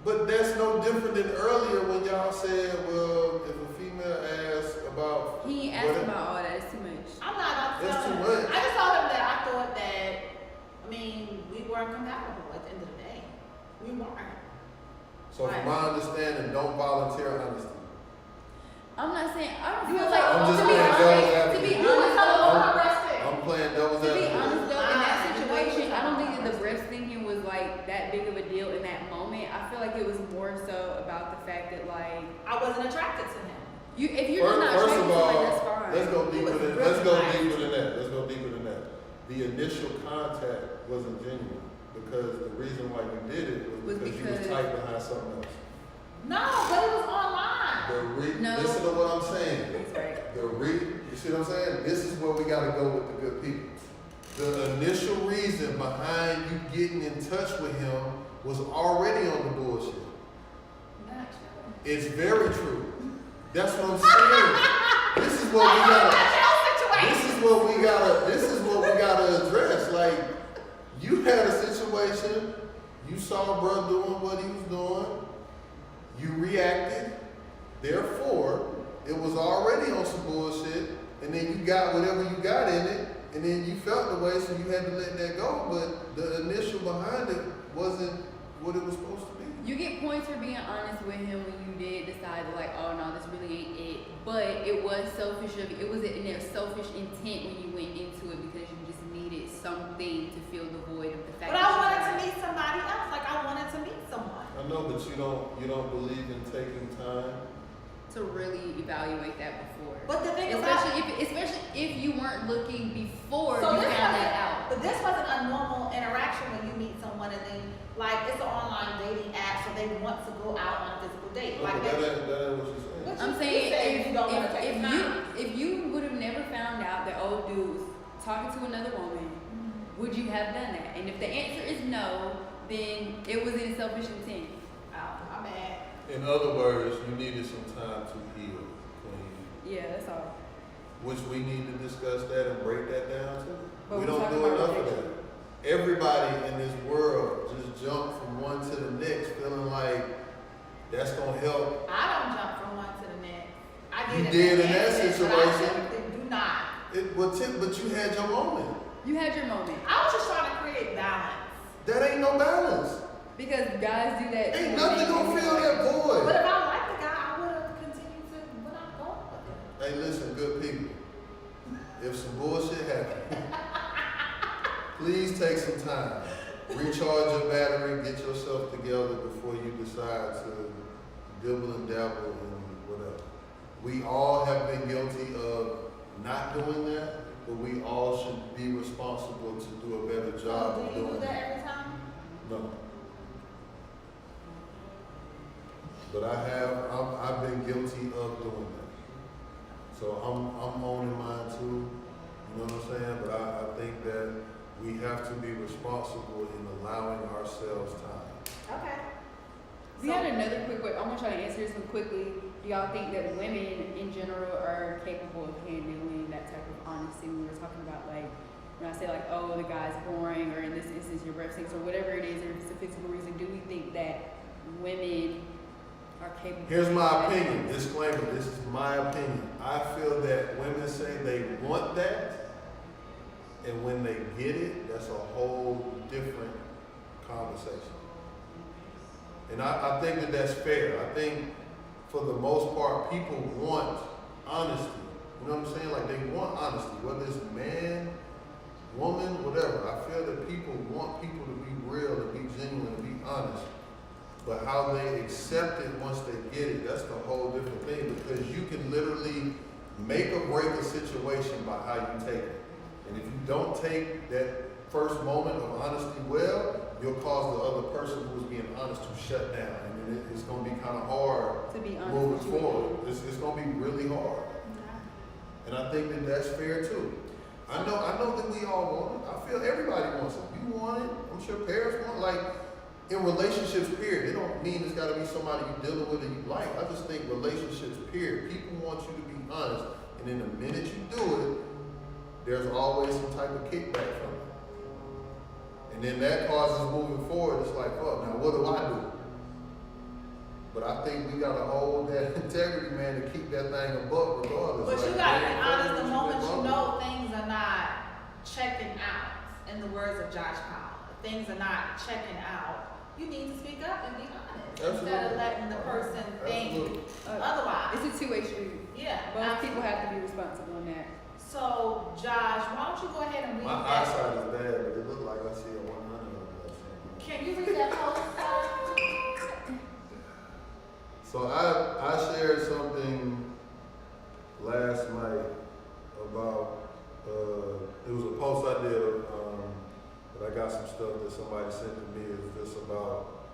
But that's no different than earlier when y'all said, well, if a female asks about.
He ain't asking about all that. It's too much.
I'm not gonna
That's
tell
too
him.
much.
I just told him that I thought that, I mean, we weren't compatible at the end of the day. We weren't.
So from my understanding, don't volunteer honesty.
I'm not saying, I don't
You
feel
was
like,
like,
I'm just
to be
playing
honest,
devil's
to be
advocate.
You was
honest
telling
though,
her breast stank.
I'm playing devil's
to be
advocate.
honest though, in that
Ah,
situation, I don't think that the
you
breath stinking was like that big of a deal in that moment. I feel like it was more so about the fact that like,
I wasn't attracted to him.
if you're just not
First
attracted
of
to somebody,
all,
that's fine.
let's go
He
deeper
was
than
really
let's go
nice.
deeper than that. Let's go deeper than that. The initial contact wasn't genuine because the reason why you did it was because you was
because-
tight behind something else.
No, but it was online.
No.
Listen to what I'm saying.
That's right.
You see what I'm saying? This is where we gotta go with the good people. The initial reason behind you getting in touch with him was already on the bullshit.
Not true.
It's very true. That's what I'm saying. This is what we gotta. This is what we gotta address. Like, you had a situation, you saw bro doing what he was doing, you reacted, therefore, it was already on some bullshit, and then you got whatever you got in it, and then you felt the way, so you had to let that go, but the initial behind it wasn't what it was supposed to be.
You get points for being honest with him when you did decide to like, oh no, this really ain't it. But it was selfish of it was in their selfish intent when you went into it because you just needed something to fill the void of the fact.
But I
that
wanted
you
to meet somebody else. Like I wanted to meet someone.
I know, but you don't believe in taking time.
to really evaluate that before.
But the thing
especially if you weren't looking before
So
you
this
found
wasn't-
that out.
But this wasn't a normal interaction when you meet someone and then, like, it's an online dating app, so they want to go out on a physical date.
No,
Like
but that ain't what you're saying.
What
I'm
you
saying
saying you don't wanna take
if
time.
you would have never found out that old dude was talking to another woman, would you have done that? And if the answer is no, then it was in selfish intent.
Oh, I'm mad.
In other words, you needed some time to heal, Queen.
Yeah, that's all.
Which we need to discuss that and break that down too.
But
We
we're
don't
talking
do
about
enough of
rejection.
that. Everybody in this world just jump from one to the next, feeling like that's gonna help.
I don't jump from one to the next. I
You
did
did in that
instance, but
situation.
I typically do not.
But you had your moment.
You had your moment.
I was just trying to create balance.
That ain't no balance.
Because guys do that.
Ain't
too.
nothing gonna fill that
But
void.
if I liked the guy, I would have continued to when I'm going with
recharge your battery, get yourself together before you decide to dibble and dabble and whatever. We all have been guilty of not doing that, but we all should be responsible to do a better job
So
of
do you
doing
do that every time?
No. But I've been guilty of doing that. So I'm owning mine too, you know what I'm saying? But I think that we have to be responsible in allowing ourselves time.
Okay.
We had another quick question. I'm gonna try to answer this one quickly. Do y'all think that women in general are capable of handling that type of honesty? We were talking about like, when I say like, oh, the guy's boring, or in this instance, your breath stinks, or whatever it is, or if it's a physical reason. Do we think that women are capable?
Here's my opinion, disclaimer, this is my opinion. I feel that women say they want that, and when they get it, that's a whole different conversation. And I think that that's fair. I think for the most part, people want honesty. You know what I'm saying? Like they want honesty, whether it's man, woman, whatever. I feel that people want people to be real, to be genuine, to be honest. But how they accept it once they get it, that's the whole different thing, because you can literally make or break a situation by how you take it. And if you don't take that first moment of honesty well, you'll cause the other person who is being honest to shut down. And then it's going to be kind of hard
To be honest
moving
with you.
forward. It's going to be really hard. And I think that that's fair too. I know that we all want it. I feel everybody wants it. You want it. I'm sure parents want it. Like, in relationships, period. It don't mean it's got to be somebody you're dealing with and you like. I just think relationships, period. People want you to be honest. And then the minute you do it, there's always some type of kickback from it. And then that causes moving forward. It's like, fuck, now what do I do? But I think we got to hold that integrity, man, to keep that thing above regardless.
But
Like,
you gotta be
man,
honest the
you
moment
been
you
wrong.
know things are not checking out, in the words of Josh Powell. If things are not checking out, you need to speak up and be honest. Instead of
Absolutely.
letting the person think
Absolutely.
otherwise.
It's a two-way street.
Yeah.
Both people have to be responsible in that.
So, Josh, why don't you go ahead and read
My
that?
eyesight is bad, but it looks like I see a 100 on that.
Can you read that post?
So I shared something last night about, it was a post I did, but I got some stuff that somebody sent to me. It's just about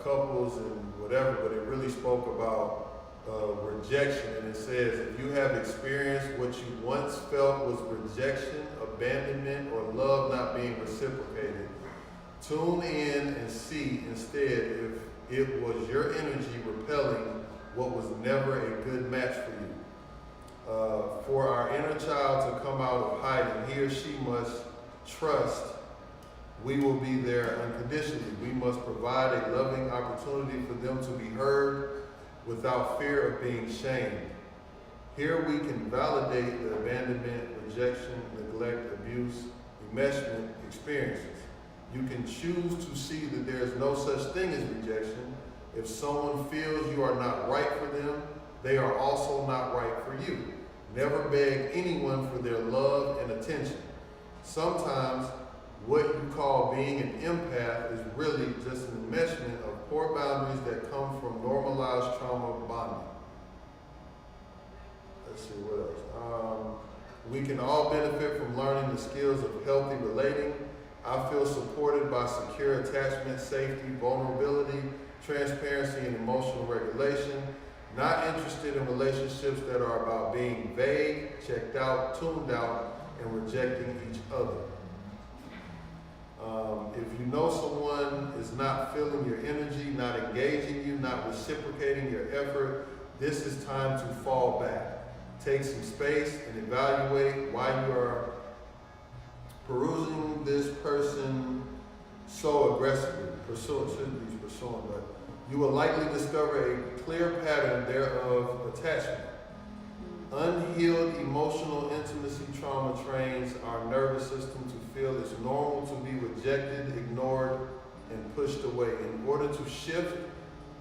couples and whatever, but it really spoke about rejection. And it says, if you have experienced what you once felt was rejection, abandonment, or love not being reciprocated, tune in and see instead if it was your energy repelling what was never a good match for you. For our inner child to come out of hiding, he or she must trust we will be there unconditionally. We must provide a loving opportunity for them to be heard without fear of being shamed. Here we can validate the abandonment, rejection, neglect, abuse, enmeshment experiences. You can choose to see that there is no such thing as rejection. If someone feels you are not right for them, they are also not right for you. Never beg anyone for their love and attention. Sometimes what you call being an empath is really just an enmeshment of poor boundaries that come from normalized trauma bonding. Let's see what else. We can all benefit from learning the skills of healthy relating. I feel supported by secure attachment, safety, vulnerability, transparency, and emotional regulation. Not interested in relationships that are about being vague, checked out, tuned out, and rejecting each other. If you know someone is not feeling your energy, not engaging you, not reciprocating your effort, this is time to fall back. Take some space and evaluate why you are perusing this person so aggressively. Shouldn't be pursuing, but you will likely discover a clear pattern thereof attachment. Unhealed emotional intimacy trauma trains our nervous system to feel it's normal to be rejected, ignored, and pushed away. In order to shift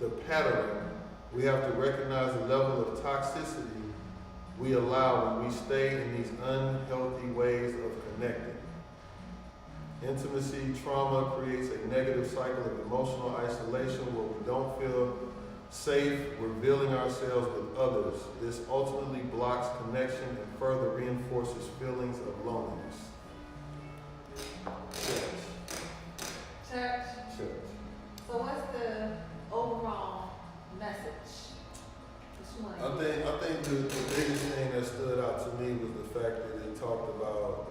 the pattern, we have to recognize the level of toxicity we allow when we stay in these unhealthy ways of connecting. Intimacy trauma creates a negative cycle of emotional isolation where we don't feel safe revealing ourselves with others. This ultimately blocks connection and further reinforces feelings of loneliness.
Church.
Church.
So what's the overall message?
I think the biggest thing that stood out to me was the fact that it talked about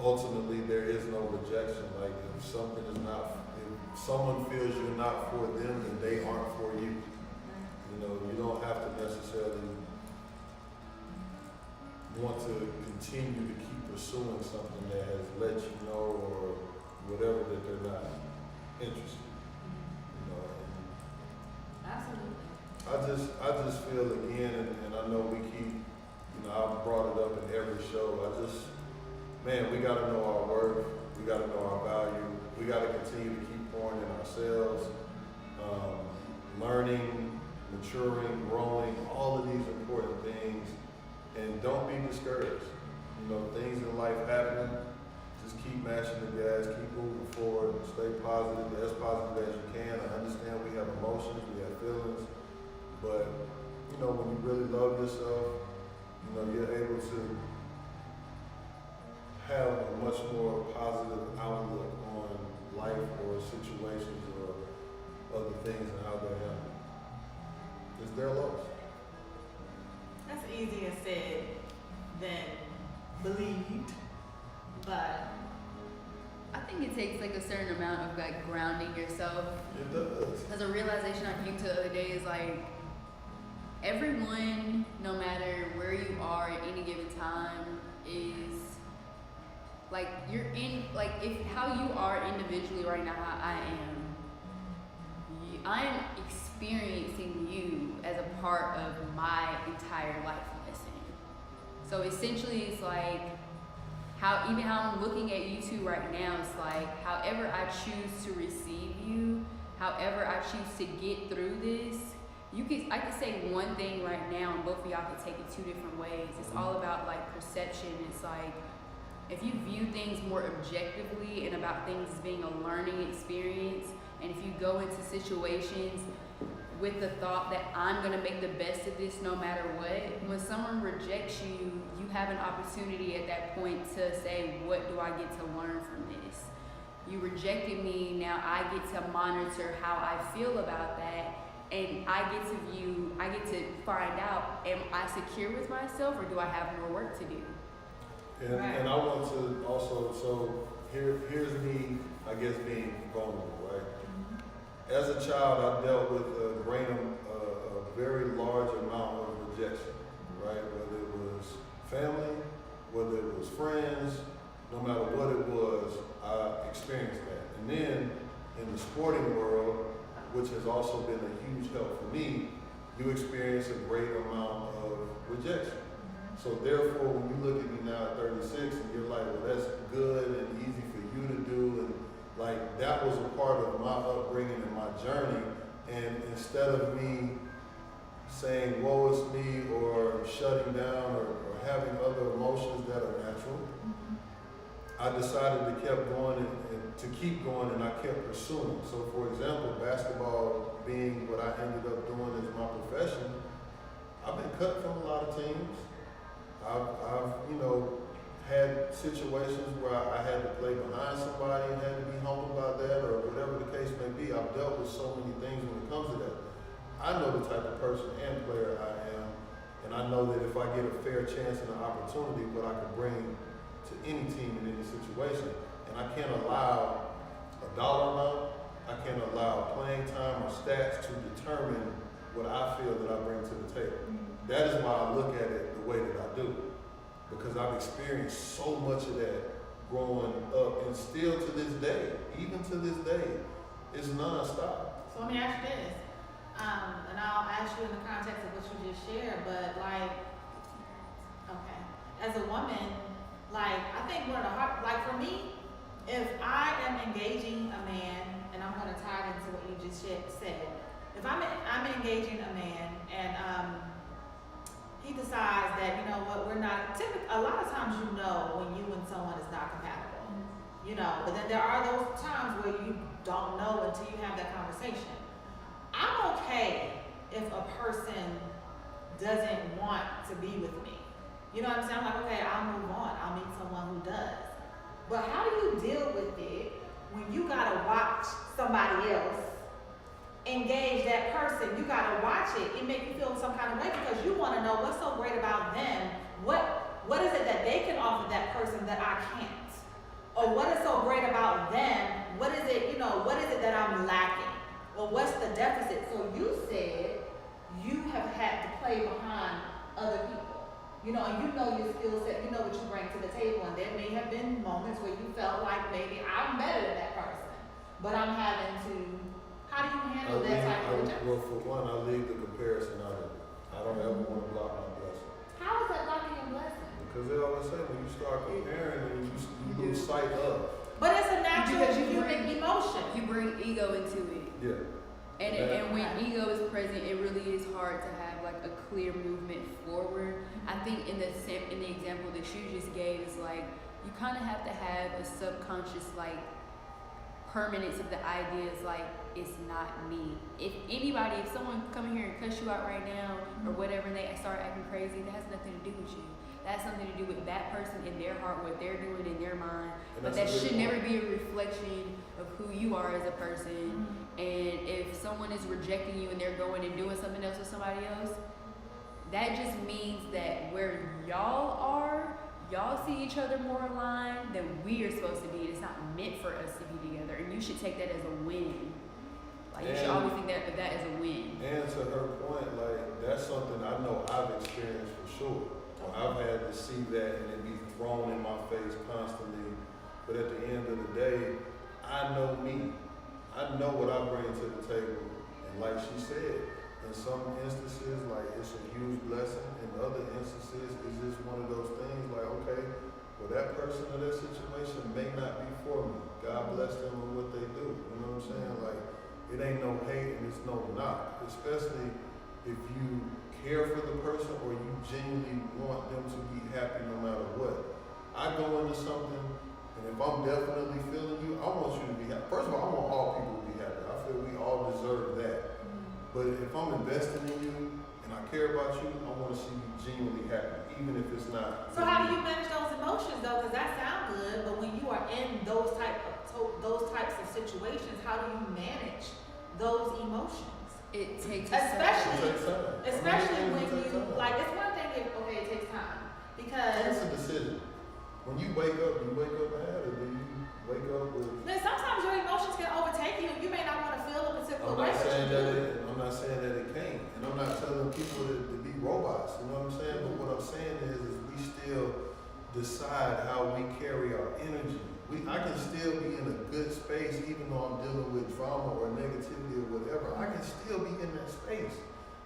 ultimately there is no rejection. Like if something is not, if someone feels you're not for them, then they aren't for you. You know, you don't have to necessarily want to continue to keep pursuing something that has let you know or whatever that they're not interested. You know.
Absolutely.
I just feel again, and I know we keep, you know, I've brought it up in every show. Man, we got to know our worth. We got to know our value. We got to continue to keep pouring in ourselves, learning, maturing, growing, all of these important things. And don't be discouraged. You know, things in life happen. Just keep mashing the gas, keep moving forward, stay positive, as positive as you can. I understand we have emotions, we have feelings, but you know, when you really love yourself, you know, you're able to have a much more positive outlook on life or situations or other things and how they're handled. It's their loss.
That's easier said than believed, but
I think it takes like a certain amount of like grounding yourself.
It does.
Because a realization I came to the other day is like everyone, no matter where you are at any given time, is like you're in like if how you are individually right now, how I am experiencing you as a part of my entire life lesson. So essentially it's like how I'm looking at you two right now, it's like however I choose to receive you, however I choose to get through this, I could say one thing right now and both of y'all could take it two different ways. It's all about like perception. It's like if you view things more objectively and about things as being a learning experience, and if you go into situations with the thought that I'm gonna make the best of this no matter what, when someone rejects you, you have an opportunity at that point to say, what do I get to learn from this? You rejected me, now I get to monitor how I feel about that, and I get to find out, am I secure with myself or do I have more work to do?
And,
Right.
and I want to also, so here's me, I guess, being vulnerable, right? As a child, I dealt with a very large amount of rejection, right? Whether it was family, whether it was friends, no matter what it was, I experienced that. And then in the sporting world, which has also been a huge help for me, you experience a great amount of rejection. So therefore, when you look at me now at 36 and you're like, well, that's good and easy for you to do, and like that was a part of my upbringing and my journey. And instead of me saying, woe is me, or shutting down, or having other emotions that are natural, I decided to keep going and I kept pursuing. So for example, basketball being what I ended up doing as my profession, I've been cut from a lot of teams. I've had situations where I had to play behind somebody and had to be humbled by that, or whatever the case may be. I've dealt with so many things when it comes to that. I know the type of person and player I am, and I know that if I get a fair chance and an opportunity, what I can bring to any team in any situation. And I can't allow a dollar amount, I can't allow playing time or stats to determine what I feel that I bring to the table. That is why I look at it the way that I do. Because I've experienced so much of that growing up, and still to this day, even to this day, it's non-stop.
so let me ask you this, and I'll ask you in the context of what you just shared, but like, okay, as a woman, like I think one of the hard, like for me, if I am engaging a man, and I'm gonna tie it into what you just said, if I'm engaging a man and he decides that, you know what, we're not, a lot of times you know when you and someone is not compatible, you know, but then there are those times where you don't know until you have that conversation. I'm okay if a person doesn't want to be with me. You know what I'm saying? I'm like, okay, I'll move on. I'll meet someone who does. But how do you deal with it when you gotta watch somebody else engage that person? You gotta watch it. It makes you feel some kind of way because you want to know what's so great about them. What is it that they can offer that person that I can't? Or what is so great about them? What is it, you know, what is it that I'm lacking? Or what's the deficit? So you said you have had to play behind other people. You know, and you know your skill set, you know what you bring to the table, and there may have been moments where you felt like maybe I'm better than that person. But I'm having to, how do you handle that type of rejection?
Well, for one, I leave the comparison out of it. I don't ever want to block my blessing.
How is that blocking your blessing?
Because they always say when you start comparing, you lose sight of.
But it's a natural
Because you
human emotion.
You bring ego into it.
Yeah.
And when ego is present, it really is hard to have like a clear movement forward. I think in the example that you just gave is like you kind of have to have a subconscious like permanence of the idea is like it's not me. If someone come in here and cuss you out right now or whatever, and they start acting crazy, that has nothing to do with you. That has something to do with that person in their heart, what they're doing in their mind. But that should never be a reflection of who you are as a person. And if someone is rejecting you and they're going and doing something else with somebody else, that just means that where y'all are, y'all see each other more aligned than we are supposed to be. It's not meant for us to be together. And you should take that as a win. Like, you should always think that as a win.
And to her point, like, that's something I know I've experienced for sure. I've had to see that and it be thrown in my face constantly. But at the end of the day, I know me. I know what I bring to the table. And like she said, in some instances, like, it's a huge blessing. In other instances, it's just one of those things like, okay, well, that person or that situation may not be for me. God bless them with what they do. You know what I'm saying? Like, it ain't no hate and it's no knock. Especially if you care for the person or you genuinely want them to be happy no matter what. I go into something, and if I'm definitely feeling you, I want you to be happy. First of all, I want all people to be happy. I feel we all deserve that. But if I'm investing in you and I care about you, I want to see you genuinely happy, even if it's not.
So how do you manage those emotions though? Because that sounds good, but when you are in those types of situations, how do you manage those emotions?
It takes
Especially when
when
you, like, it's one thing if, okay, it takes time. Because
it's a decision. When you wake up mad, or do you wake up with?
then sometimes your emotions can overtake you and you may not want to feel a particular
I'm
way.
not saying that it can't. And I'm not telling people to be robots, you know what I'm saying? But what I'm saying is we still decide how we carry our energy. I can still be in a good space even though I'm dealing with drama or negativity or whatever. I can still be in that space.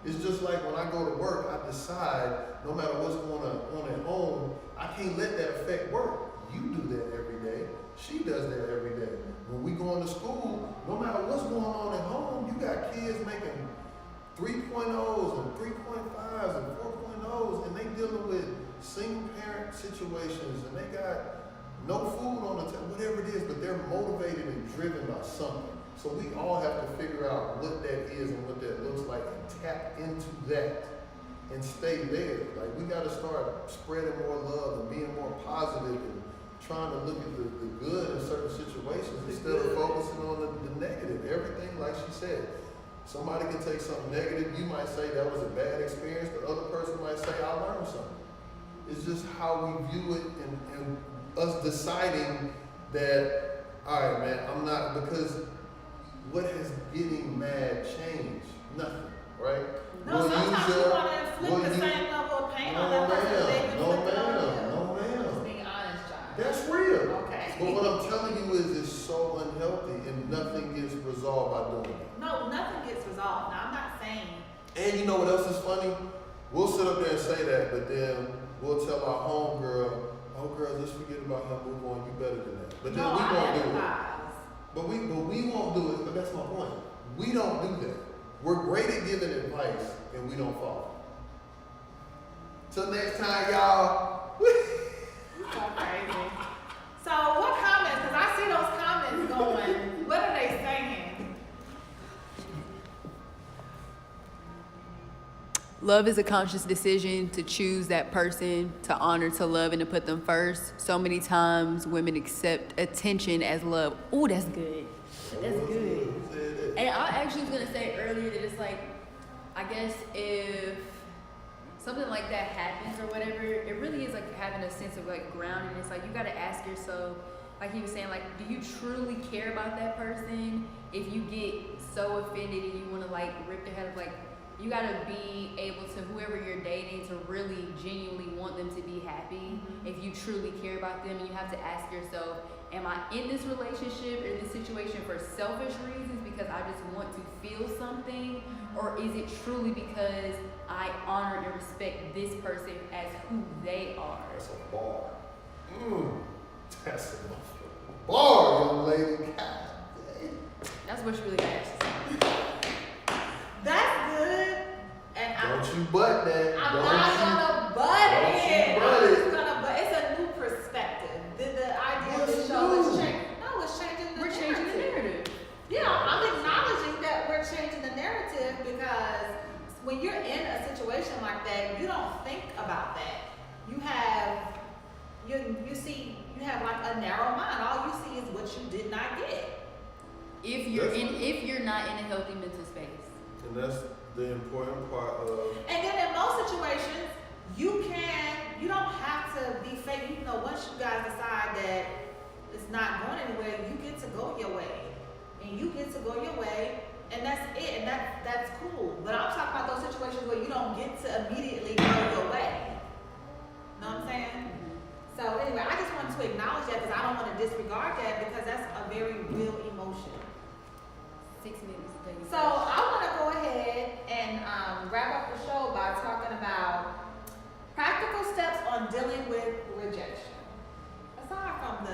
It's just like when I go to work, I decide no matter what's going on at home, I can't let that affect work. You do that every day. She does that every day. When we go into school, no matter what's going on at home, you got kids making 3.0s and 3.5s and 4.0s, and they dealing with single parent situations, and they got no food on the table, whatever it is, but they're motivated and driven by something. So we all have to figure out what that is and what that looks like and tap into that and stay there. Like, we got to start spreading more love and being more positive and trying to look at the good in certain situations instead of focusing on the negative. Everything, like she said, somebody can take something negative. You might say that was a bad experience. The other person might say, I learned something. It's just how we view it and us deciding that, all right, man, I'm not, because what has getting mad changed? Nothing, right?
No, sometimes you want to inflict the same level of pain on that person they inflicted on you.
No, ma'am.
Just being honest, John.
That's real.
Okay.
But what I'm telling you is it's so unhealthy and nothing gets resolved by doing it.
No, nothing gets resolved. Now, I'm not saying.
And you know what else is funny? We'll sit up there and say that, but then we'll tell our homegirl, oh girl, just forget about him, move on, you better than that. But then
No,
we
I
won't do it.
empathize.
But we won't do it, but that's my point. We don't do that. We're great at giving advice and we don't follow. Till next time, y'all.
So crazy. So what comments? Because I see those comments going. What are they saying?
Love is a conscious decision to choose that person, to honor, to love, and to put them first. So many times women accept attention as love. Oh, that's good. That's good. And I actually was gonna say earlier that it's like, I guess if something like that happens or whatever, it really is like having a sense of like grounding. It's like you gotta ask yourself, like he was saying, like, do you truly care about that person? If you get so offended and you wanna like rip their head up, like, you gotta be able to, whoever you're dating, to really genuinely want them to be happy. If you truly care about them, you have to ask yourself, am I in this relationship or in this situation for selfish reasons because I just want to feel something? Or is it truly because I honor and respect this person as who they are?
That's a bar. That's a bar, young lady. God dang.
That's what you really asked.
That's good. And
Don't you butt that.
I'm
Don't
not
you-
gonna butt
don't
it.
you butt
I'm
it.
just gonna butt. It's a new perspective. The idea of
What's
this show is
new?
changing. No, it's changing the
We're changing the narrative.
Yeah, I'm acknowledging that we're changing the narrative because when you're in a situation like that, you don't think about that. You have you have like a narrow mind. All you see is what you did not get.
If you're not in a healthy mental space.
And that's the important part of.
And then in most situations, you don't have to be fake. You know, once you guys decide that it's not going anywhere, you get to go your way. And you get to go your way, and that's it. And that's cool. But I'm talking about those situations where you don't get to immediately go your way. Know what I'm saying? So anyway, I just wanted to acknowledge that because I don't want to disregard that because that's a very real emotion.
6 minutes to take.
So I want to go ahead and wrap up the show by talking about practical steps on dealing with rejection. Aside from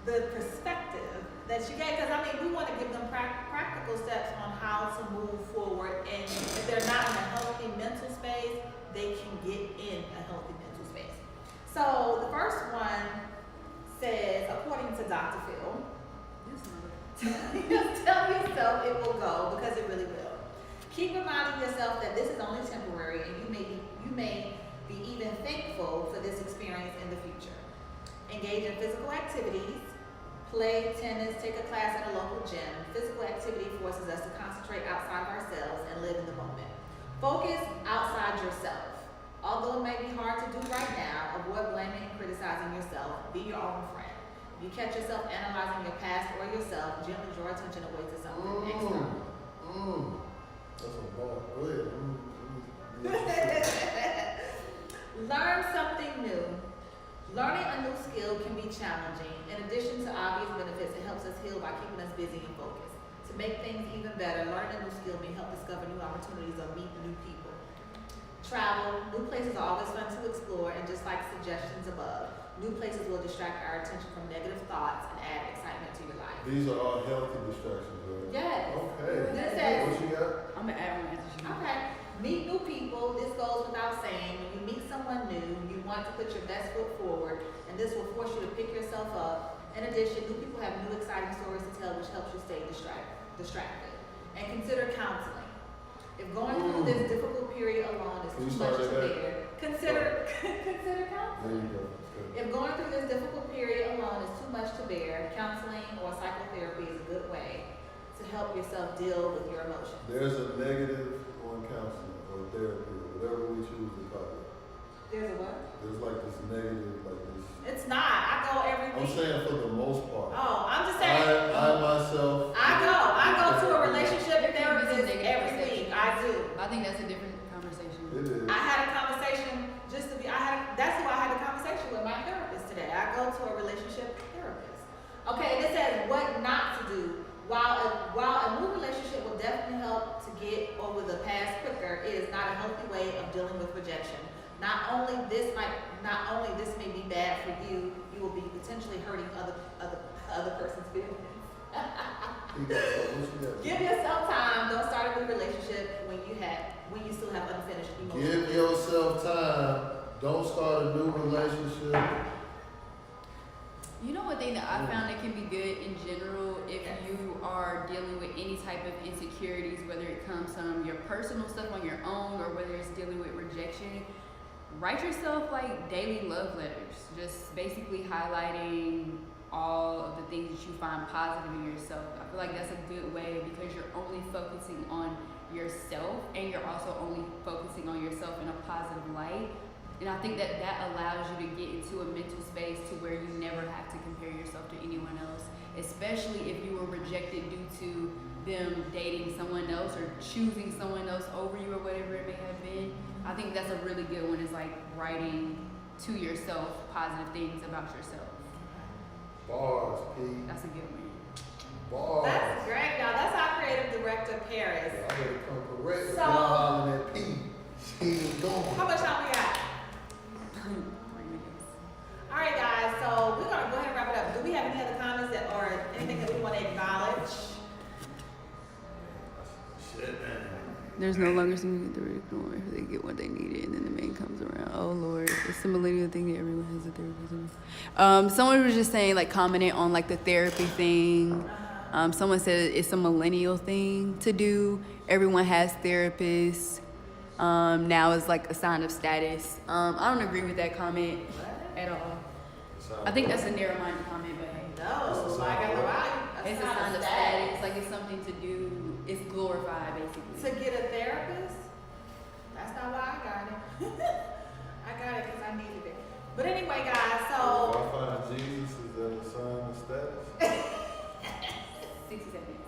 the perspective that you gave, because I mean we want to give them practical steps on how to move forward, and if they're not in a healthy mental space, they can get in a healthy mental space. So the first one says, according to Dr. Phil, just tell yourself it will go because it really will. Keep reminding yourself that this is only temporary, and you may be even thankful for this experience in the future. Engage in physical activities. Play tennis, take a class at a local gym. Physical activity forces us to concentrate outside of ourselves and live in the moment. Focus outside yourself. Although it may be hard to do right now, avoid blaming and criticizing yourself. Be your own friend. If you catch yourself analyzing your past or yourself, gently draw attention away to something external.
That's a bar. Go ahead.
Learn something new. Learning a new skill can be challenging. In addition to obvious benefits, it helps us heal by keeping us busy and focused. To make things even better, learning a new skill may help discover new opportunities or meet new people. Travel. New places are always fun to explore, and just like suggestions above, new places will distract our attention from negative thoughts and add excitement to your life.
These are all healthy distractions, right?
Yes.
Okay.
This says,
What you got?
I'm gonna add on that to you.
okay, meet new people. This goes without saying. When you meet someone new, you want to put your best foot forward, and this will force you to pick yourself up. In addition, new people have new exciting stories to tell, which helps you stay distracted. And consider counseling. If going through this difficult period alone is too much to bear, consider
There
counseling.
you go. That's good.
If going through this difficult period alone is too much to bear, counseling or psychotherapy is a good way to help yourself deal with your emotions.
There's a negative on counseling or therapy or whatever we choose to call it.
There's a what?
There's like this negative, like this.
It's not. I go every
I'm
week.
saying for the most part.
Oh, I'm just saying.
I myself.
I go to a relationship
There can be some
therapist
negative
every week.
perceptions.
I do.
I think that's a different conversation.
It is.
I had a conversation that's who I had a conversation with, my therapist today. I go to a relationship therapist. Okay, and it says what not to do. While a new relationship will definitely help to get over the past quicker, it is not a healthy way of dealing with rejection. Not only this may be bad for you, you will be potentially hurting other person's feelings.
You got something, what you got?
Give yourself time. Don't start a new relationship when you still have unfinished emotions.
Give yourself time. Don't start a new relationship.
You know, one thing that I found that can be good in general if
Yes.
you are dealing with any type of insecurities, whether it comes from your personal stuff on your own or whether it's dealing with rejection, write yourself like daily love letters, just basically highlighting all of the things that you find positive in yourself. I feel like that's a good way because you're only focusing on yourself and you're also only focusing on yourself in a positive light. And I think that that allows you to get into a mental space to where you never have to compare yourself to anyone else, especially if you were rejected due to them dating someone else or choosing someone else over you or whatever it may have been. I think that's a really good one, is like writing to yourself positive things about yourself.
Bars, P.
That's a good one.
Bars.
That's great, y'all. That's our creative director, Paris.
I better come correct.
So-
Y'all hollering at P. She ain't going.
How much time we got?
3 minutes.
All right, guys. So we're gonna go ahead and wrap it up. Do we have any other comments or anything that we want to acknowledge?
Shit, man.
There's no longer something to ignore if they get what they needed and then the man comes around. Oh Lord, it's a millennial thing that everyone has a therapist. Someone was just saying, like, commenting on like the therapy thing. Someone said it's a millennial thing to do. Everyone has therapists. Now is like a sign of status. I don't agree with that comment at all. I think that's a narrow-minded comment, but hey.
No, like I know
It's a sign of status, like it's something to do, it's glorified basically.
To get a therapist? That's not why I got it. I got it because I needed it. But anyway, guys,
If
so
I find Jesus, is that a sign of status?
60 seconds.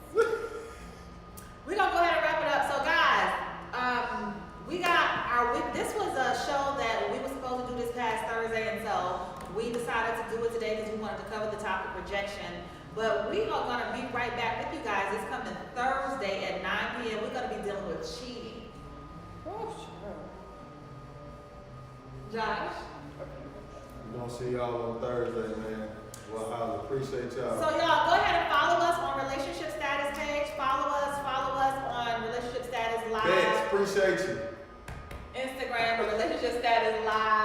we're gonna go ahead and wrap it up. So guys, this was a show that we were supposed to do this past Thursday, and so we decided to do it today because we wanted to cover the topic rejection. But we are gonna be right back with you guys. It's coming Thursday at 9 p.m. We're gonna be dealing with cheating. Oh, sure. Josh?
We're gonna see y'all on Thursday, man. Well, I appreciate y'all.
So y'all go ahead and follow us on Relationship Status page. Follow us on Relationship Status Live.
Thanks, appreciate you.
Instagram, Relationship Status Live.